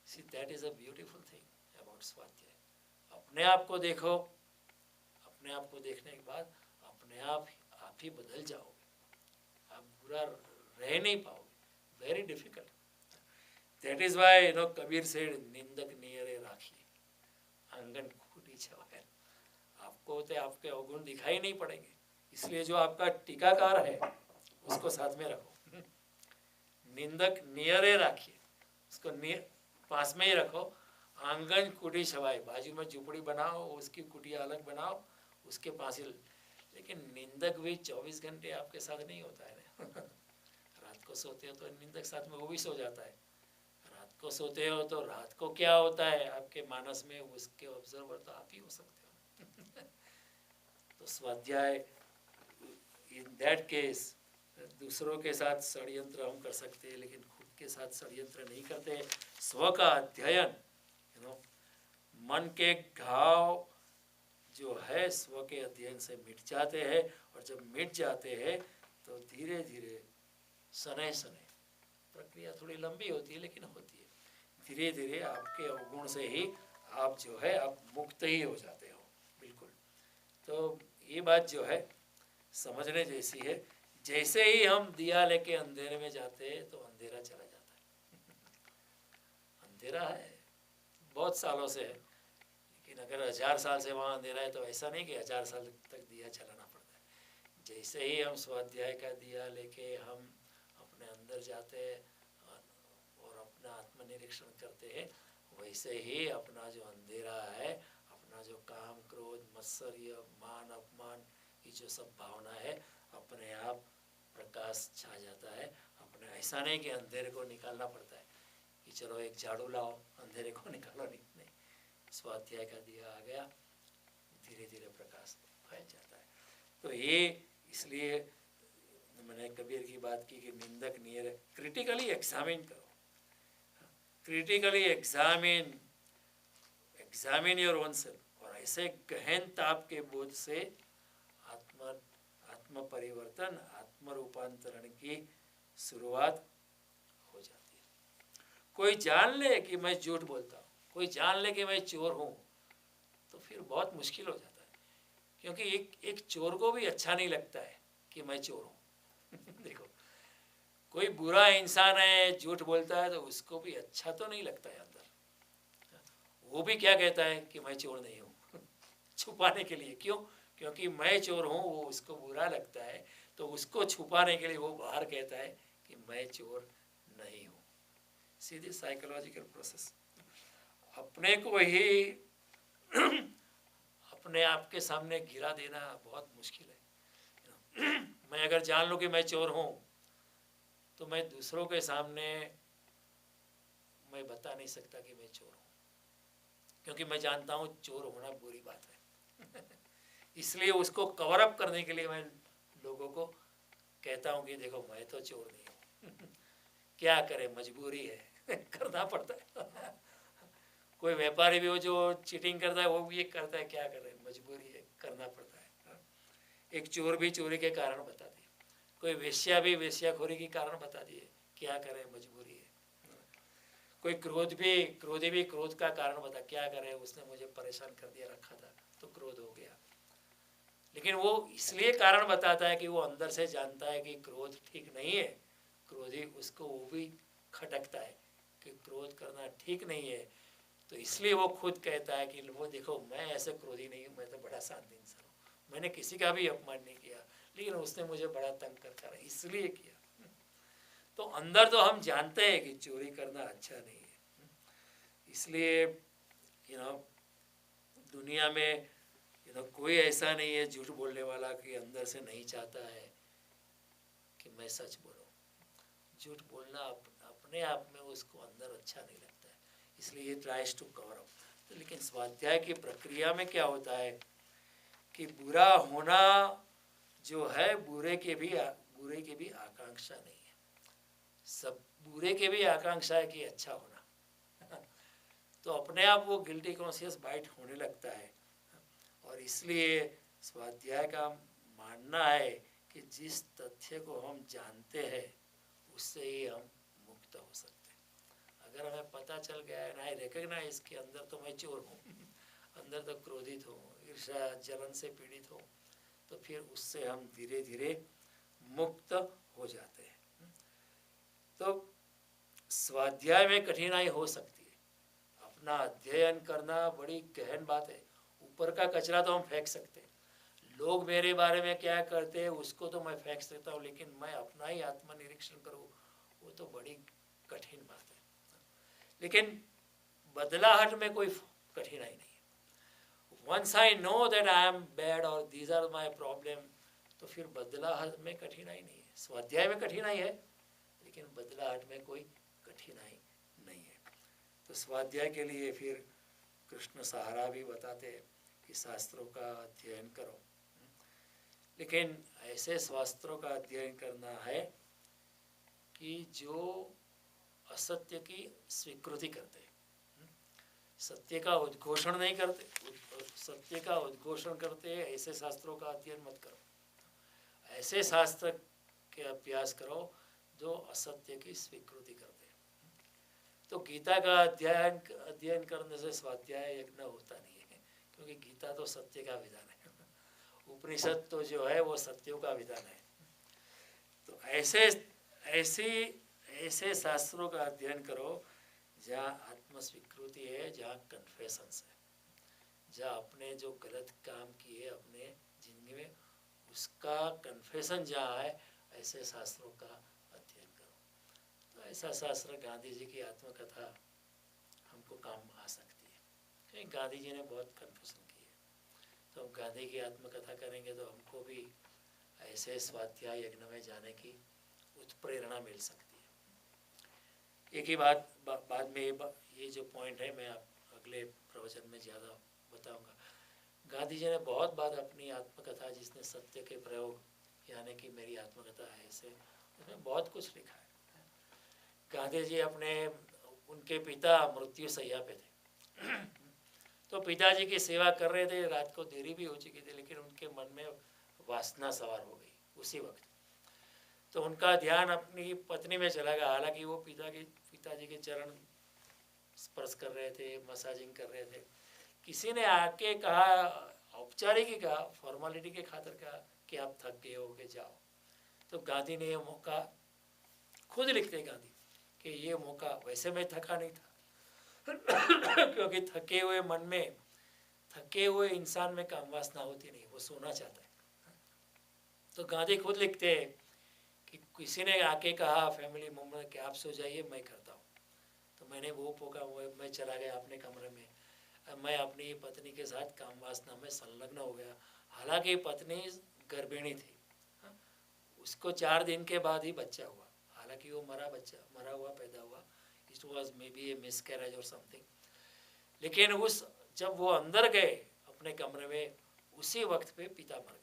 See, that is a beautiful thing about स्वाध्याय। अपने आप को देखो, अपने आप को देखने के बाद अपने आप ही बदल जाओगे, आप बुरा रह नहीं पाओगे, very difficult. That is why Kabir से निंदक नियरे राखी, आंगन खूटी छवाए। आप आपको तो आपके अवगुण दिखाई नहीं पड़ेंगे। इसलिए जो आपका टीकाकार है उसको साथ में रखो, निंदक नियरे राखिए, उसको पास में ही रखो। आंगन कुटी छवाए, बाजू में झुपड़ी बनाओ, उसकी कुटिया अलग बनाओ, उसके पास ही। लेकिन निंदक भी 24 घंटे आपके साथ नहीं होता है ना। रात को सोते हो तो निंदक साथ में वो भी सो जाता है, रात को सोते हो तो रात को क्या होता है आपके मानस में, उसके ऑब्जर्वर तो आप ही हो सकते हो। तो स्वाध्याय इन दैट केस दूसरों के साथ षड्यंत्र हम कर सकते हैं, लेकिन खुद के साथ षड्यंत्र नहीं करते। स्व का अध्ययन, मन के घाव जो है स्व के अध्ययन से मिट जाते हैं, और जब मिट जाते हैं तो धीरे धीरे शनै शनै, प्रक्रिया थोड़ी लंबी होती है लेकिन होती है, धीरे धीरे आपके अवगुण से ही आप जो है आप मुक्त ही हो जाते हो बिल्कुल। तो ये बात जो है समझने जैसी है। जैसे ही हम दिया लेके अंधेरे में जाते हैं तो अंधेरा चला जाता है। अंधेरा है बहुत सालों से है, लेकिन अगर 1000 साल से वहाँ अंधेरा है तो ऐसा नहीं कि 1000 साल तक दिया चलाना पड़ता है। जैसे ही हम स्वाध्याय का दिया लेके हम अपने अंदर जाते हैं और अपना आत्मनिरीक्षण करते हैं, वैसे ही अपना जो अंधेरा है, अपना जो काम क्रोध मत्सर्य मान अपमान की जो सब भावना है, अपने आप प्रकाश छा जाता है। अपने ऐसा नहीं कि अंधेरे को निकालना पड़ता है कि चलो एक झाड़ू लाओ अंधेरे को निकालो, नहीं, स्वाध्याय का दिया आ गया, धीरे धीरे प्रकाश फैल जाता है। तो ये इसलिए मैंने कबीर की बात की कि निंदक नियर, क्रिटिकली एग्जामिन करो, critically examine your own self, और ऐसे गहन ताप के बोध से आत्म परिवर्तन, आत्म रूपांतरण की शुरुआत हो जाती है। कोई जान ले कि मैं झूठ बोलता हूँ, कोई जान ले कि मैं चोर हूँ, तो फिर बहुत मुश्किल हो जाता है, क्योंकि एक चोर को भी अच्छा नहीं लगता है कि मैं चोर हूँ। देखो, कोई बुरा इंसान है झूठ बोलता है तो उसको भी अच्छा तो नहीं लगता है अंदर, वो भी क्या कहता है कि मैं चोर नहीं हूँ। छुपाने के लिए, क्यों? क्योंकि मैं चोर हूँ वो उसको बुरा लगता है, तो उसको छुपाने के लिए वो बाहर कहता है कि मैं चोर नहीं हूँ। सीधी साइकोलॉजिकल प्रोसेस। अपने को ही अपने आप के सामने गिरा देना बहुत मुश्किल है। मैं अगर जान लूँ कि मैं चोर हूँ तो मैं दूसरों के सामने मैं बता नहीं सकता कि मैं चोर हूँ, क्योंकि मैं जानता हूँ चोर होना बुरी बात है। इसलिए उसको कवर अप करने के लिए मैं लोगों को कहता हूँ कि देखो मैं तो चोर नहीं हूँ। क्या करें, मजबूरी है। करना पड़ता है। कोई व्यापारी भी हो जो चीटिंग करता है वो भी ये करता है, क्या करे, मजबूरी है, करना पड़ता है। एक चोर भी चोरी के कारण बता दिए, कोई वेश्या भी वेश्याखोरी के कारण बता दिए, क्या करे, मजबूरी है। कोई क्रोधी भी क्रोध का कारण बता, क्या करे, उसने मुझे परेशान कर दिया रखा था तो क्रोध हो गया। लेकिन वो इसलिए कारण बताता है कि वो अंदर से जानता है कि क्रोध ठीक नहीं है। क्रोधी उसको वो भी खटकता है कि क्रोध करना ठीक नहीं है, तो इसलिए वो खुद कहता है कि वो देखो मैं ऐसे क्रोधी नहीं हूँ, मैं तो बड़ा शांत इंसान हूँ, मैंने किसी का भी अपमान नहीं किया, लेकिन उसने मुझे बड़ा तंग कर कर इसलिए किया। तो अंदर तो हम जानते हैं कि चोरी करना अच्छा नहीं है। इसलिए दुनिया में कोई ऐसा नहीं है झूठ बोलने वाला कि अंदर से नहीं चाहता है कि मैं सच बोलूं। झूठ बोलना अपने आप में उसको अंदर अच्छा नहीं लगता है, इसलिए ये ट्राइज टू कवर अप। तो लेकिन स्वाध्याय की प्रक्रिया में क्या होता है कि बुरा होना जो है, बुरे के भी आकांक्षा नहीं है, सब बुरे के भी आकांक्षा है कि अच्छा होना। तो अपने आप वो गिल्टी कॉन्शियस बाइट होने लगता है, और इसलिए स्वाध्याय का मानना है कि जिस तथ्य को हम जानते हैं उससे ही हम मुक्त हो सकते हैं। अगर हमें पता चल गया है, ना रिकग्नाइज के अंदर तो मैं चोर हूँ, अंदर तो क्रोधित हूँ, ईर्ष्या जलन से पीड़ित हूँ, तो फिर उससे हम धीरे धीरे मुक्त हो जाते हैं। तो स्वाध्याय में कठिनाई हो सकती है, अपना अध्ययन करना बड़ी गहन बात है, ऊपर का कचरा तो हम फेंक सकते हैं, लोग मेरे बारे में क्या करते हैं उसको तो मैं फेंक सकता हूँ, लेकिन मैं अपना ही आत्मनिरीक्षण करूँ वो तो बड़ी कठिन बात है। लेकिन बदलाहट में कोई कठिनाई नहीं है। Once I know that I am bad और दीज आर माई प्रॉब्लम, तो फिर बदलाहट में कठिनाई नहीं है। स्वाध्याय में कठिनाई है लेकिन बदलाहट में कोई कठिनाई नहीं है। तो स्वाध्याय के लिए फिर कृष्ण सहारा भी बताते हैं कि शास्त्रों का अध्ययन करो, लेकिन ऐसे शास्त्रों का अध्ययन करना है कि जो असत्य की स्वीकृति करते हैं, सत्य का उद्घोषण नहीं करते, सत्य का उद्घोषण करते हैं, ऐसे शास्त्रों का अध्ययन मत करो। ऐसे शास्त्र के अभ्यास करो जो असत्य की स्वीकृति करते हैं। तो गीता का अध्ययन करने से स्वाध्याय यज्ञ होता नहीं है, क्योंकि गीता तो सत्य का विधान है, उपनिषद तो जो है वो सत्यों का विधान है। तो ऐसे शास्त्रों का अध्ययन करो जहाँ आत्मस्वीकृति है, जहाँ कन्फेशंस है, जहाँ अपने जो गलत काम किए अपने जिंदगी में उसका कन्फेशन जहाँ है, ऐसे शास्त्रों का अध्ययन करो। तो ऐसा शास्त्र गांधी जी की आत्मकथा हमको काम आ सकती है, क्योंकि गांधी जी ने बहुत कन्फेशन किए। तो हम गांधी की आत्मकथा करेंगे तो हमको भी ऐसे स्वाध्याय यज्ञ में जाने की उत्प्रेरणा मिल सकती है। एक ही बात बाद में ये जो पॉइंट है मैं अगले प्रवचन में ज़्यादा बताऊंगा। गांधी जी ने बहुत बार अपनी आत्मकथा जिसने सत्य के प्रयोग, यानी कि मेरी आत्मकथा है, ऐसे उसमें बहुत कुछ लिखा है। गांधी जी उनके पिता मृत्यु शैया पे थे तो पिताजी की सेवा कर रहे थे, रात को देरी भी हो चुकी थी, लेकिन उनके मन में वासना सवार हो गई उसी वक्त। तो उनका ध्यान अपनी पत्नी में चला गया, हालांकि वो पिताजी के चरण स्पर्श कर रहे थे, मसाजिंग कर रहे थे। किसी ने आके कहा, औपचारिक ही कहा, फॉर्मेलिटी के खातिर कहा कि आप थक गए हो के जाओ। तो गांधी ने ये मौका, खुद लिखते गांधी कि ये मौका, वैसे मैं थका नहीं था क्योंकि थके हुए मन में, थके हुए इंसान में काम वासना होती नहीं, वो सोना चाहता है। तो गांधी खुद लिखते हैं कि किसी ने आके कहा फैमिली मेंबर कि आप सो जाइए मैं करता हूँ, तो मैंने वो मौका, मैं चला गया अपने कमरे में, मैं अपनी पत्नी के साथ काम वासना में संलग्न हो गया। हालांकि पत्नी गर्भिणी थी, उसको 4 दिन के बाद ही बच्चा हुआ, हालांकि वो मरा हुआ पैदा हुआ, it was may be A miscarriage और समथिंग। लेकिन जब वो अंदर गए अपने कमरे में, उसी वक्त पे पिता मर गए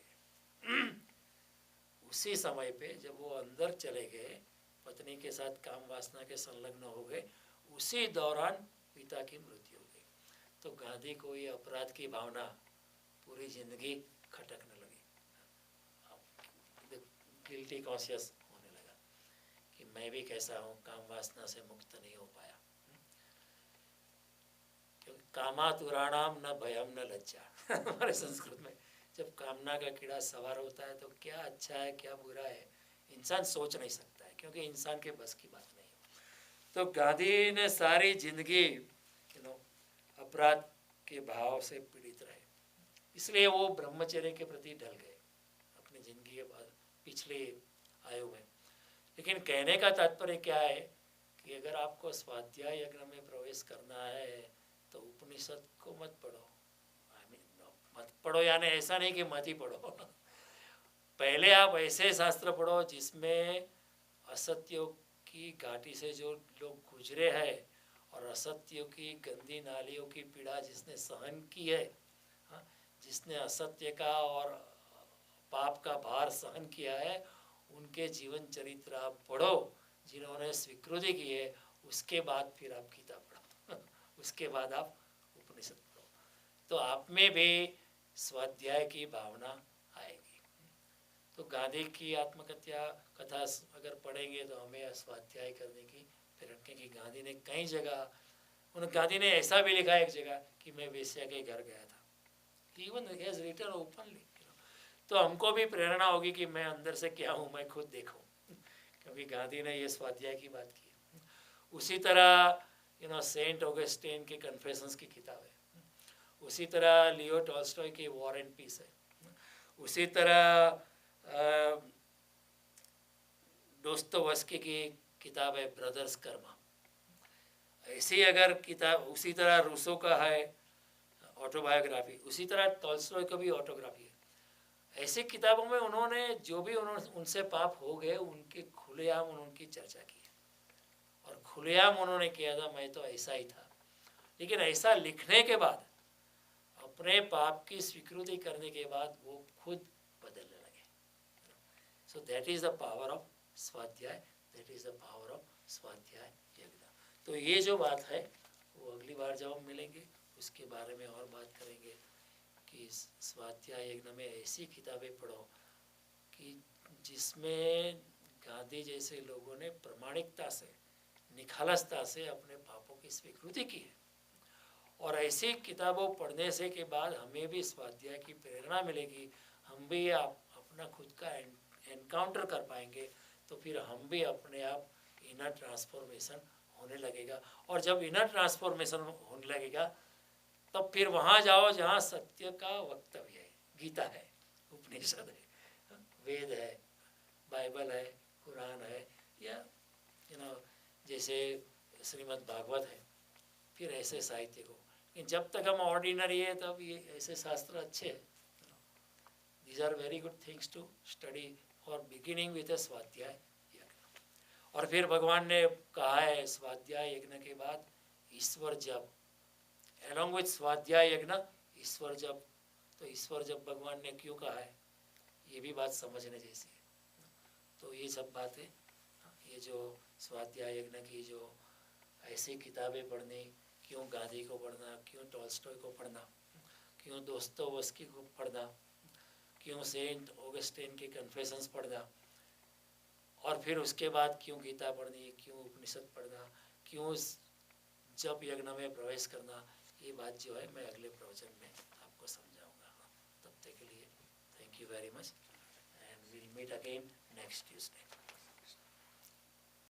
उसी समय पे जब वो अंदर चले गए, पत्नी के साथ काम वासना के संलग्न हो गए, उसी दौरान पिता की मृत्यु हो गई। तो गांधी को ये अपराध की भावना पूरी जिंदगी खटकने लगी, गिल्टी कॉन्शियस होने लगा कि मैं भी कैसा हूँ, काम वासना से मुक्त नहीं हो पाया। क्योंकि कामातुराणाम न भयम न लज्जा हमारे संस्कृत में जब कामना का कीड़ा सवार होता है तो क्या अच्छा है क्या बुरा है इंसान सोच नहीं सकता है, क्योंकि इंसान के बस की बात नहीं। तो गांधी ने सारी जिंदगी अपराध के भाव से पीड़ित रहे, इसलिए वो ब्रह्मचर्य के प्रति ढल गए अपनी जिंदगी के बाद पिछले आयु में। लेकिन कहने का तात्पर्य क्या है कि अगर आपको स्वाध्याय यज्ञ में प्रवेश करना है तो उपनिषद को मत पढ़ो, मत पढ़ो यानी ऐसा नहीं कि मत ही पढ़ो पहले आप ऐसे शास्त्र पढ़ो जिसमें असत्यों की घाटी से जो लोग गुजरे हैं और असत्यों की गंदी नालियों की पीड़ा जिसने सहन की है, जिसने असत्य का और पाप का भार सहन किया है, उनके जीवन चरित्र आप पढ़ो, जिन्होंने स्वीकृति की है, उसके बाद फिर आप गीता पढ़ो उसके बाद आप उपनिषद पढ़ो, तो आप में भी स्वाध्याय की भावना आएगी। तो गांधी की आत्मकथा अगर पढ़ेंगे तो हमें स्वाध्याय करने की प्रेरणा की। गांधी ने कई जगह, गांधी ने ऐसा भी लिखा एक जगह कि मैं वेश्या के घर गया था, इवन हैज रिटन ओपनली। तो हमको भी प्रेरणा होगी कि मैं अंदर से क्या हूँ मैं खुद देखूँ क्योंकि गांधी ने ये स्वाध्याय की बात की। उसी तरह सेंट ऑगस्टीन के कन्फेशंस की किताब है, उसी तरह लियो टॉल्स्टॉय की वॉर एंड पीस है, उसी तरह दोस्तोयेवस्की की किताब है ब्रदर्स कर्मा। ऐसी अगर किताब, उसी तरह रूसो का है ऑटोबायोग्राफी, उसी तरह टॉल्स्टॉय का भी ऑटोग्राफी है। ऐसी किताबों में उन्होंने जो भी उनसे पाप हो गए उनके खुलेआम उनकी चर्चा की और खुलेआम उन्होंने किया था मैं तो ऐसा ही था। लेकिन ऐसा लिखने के बाद, अपने पाप की स्वीकृति करने के बाद वो खुद बदलने लगे। So that is the power of Swadhyay, that is the power of Swadhyay yagya. तो ये जो बात है वो अगली बार जब हम मिलेंगे उसके बारे में और बात करेंगे कि स्वाध्याय यज्ञ में ऐसी किताबें पढ़ो कि जिसमें गांधी जैसे लोगों ने प्रामाणिकता से, निखालसता से अपने पापों की स्वीकृति की है। और ऐसी किताबों पढ़ने से के बाद हमें भी स्वाध्याय की प्रेरणा मिलेगी, हम भी अपना खुद का एनकाउंटर कर पाएंगे, तो फिर हम भी अपने आप इनर ट्रांसफॉर्मेशन होने लगेगा। और जब इनर ट्रांसफॉर्मेशन होने लगेगा तब फिर वहाँ जाओ जहाँ सत्य का वक्तव्य है, गीता है, उपनिषद है, वेद है, बाइबल है, कुरान है, या जैसे श्रीमद् भागवत है, फिर ऐसे साहित्य को। लेकिन जब तक हम ऑर्डिनरी है तब ये ऐसे शास्त्र अच्छे हैं। These are very good things to study for beginning with a स्वाध्याय यज्ञ। और फिर भगवान ने कहा है स्वाध्याय यज्ञ के बाद ईश्वर जप, एलोंग विथ स्वाध्याय यज्ञ ईश्वर जप। तो ईश्वर जप भगवान ने क्यों कहा है, ये भी बात समझने जैसी है। तो ये सब बातें, ये जो स्वाध्याय यज्ञ की जो ऐसी किताबें पढ़नी, क्यों गांधी को पढ़ना, क्यों टॉल्स्टॉय को पढ़ना, क्यों दोस्तोयेवस्की को पढ़ना, क्यों सेंट ऑगस्टीन की कन्फेशंस पढ़ना, और फिर उसके बाद क्यों गीता पढ़नी, क्यों उपनिषद पढ़ना, क्यों जप यज्ञ में प्रवेश करना, ये बात जो है मैं अगले प्रवचन में आपको समझाऊंगा। तब तक के लिए thank you very much and will meet again next Tuesday.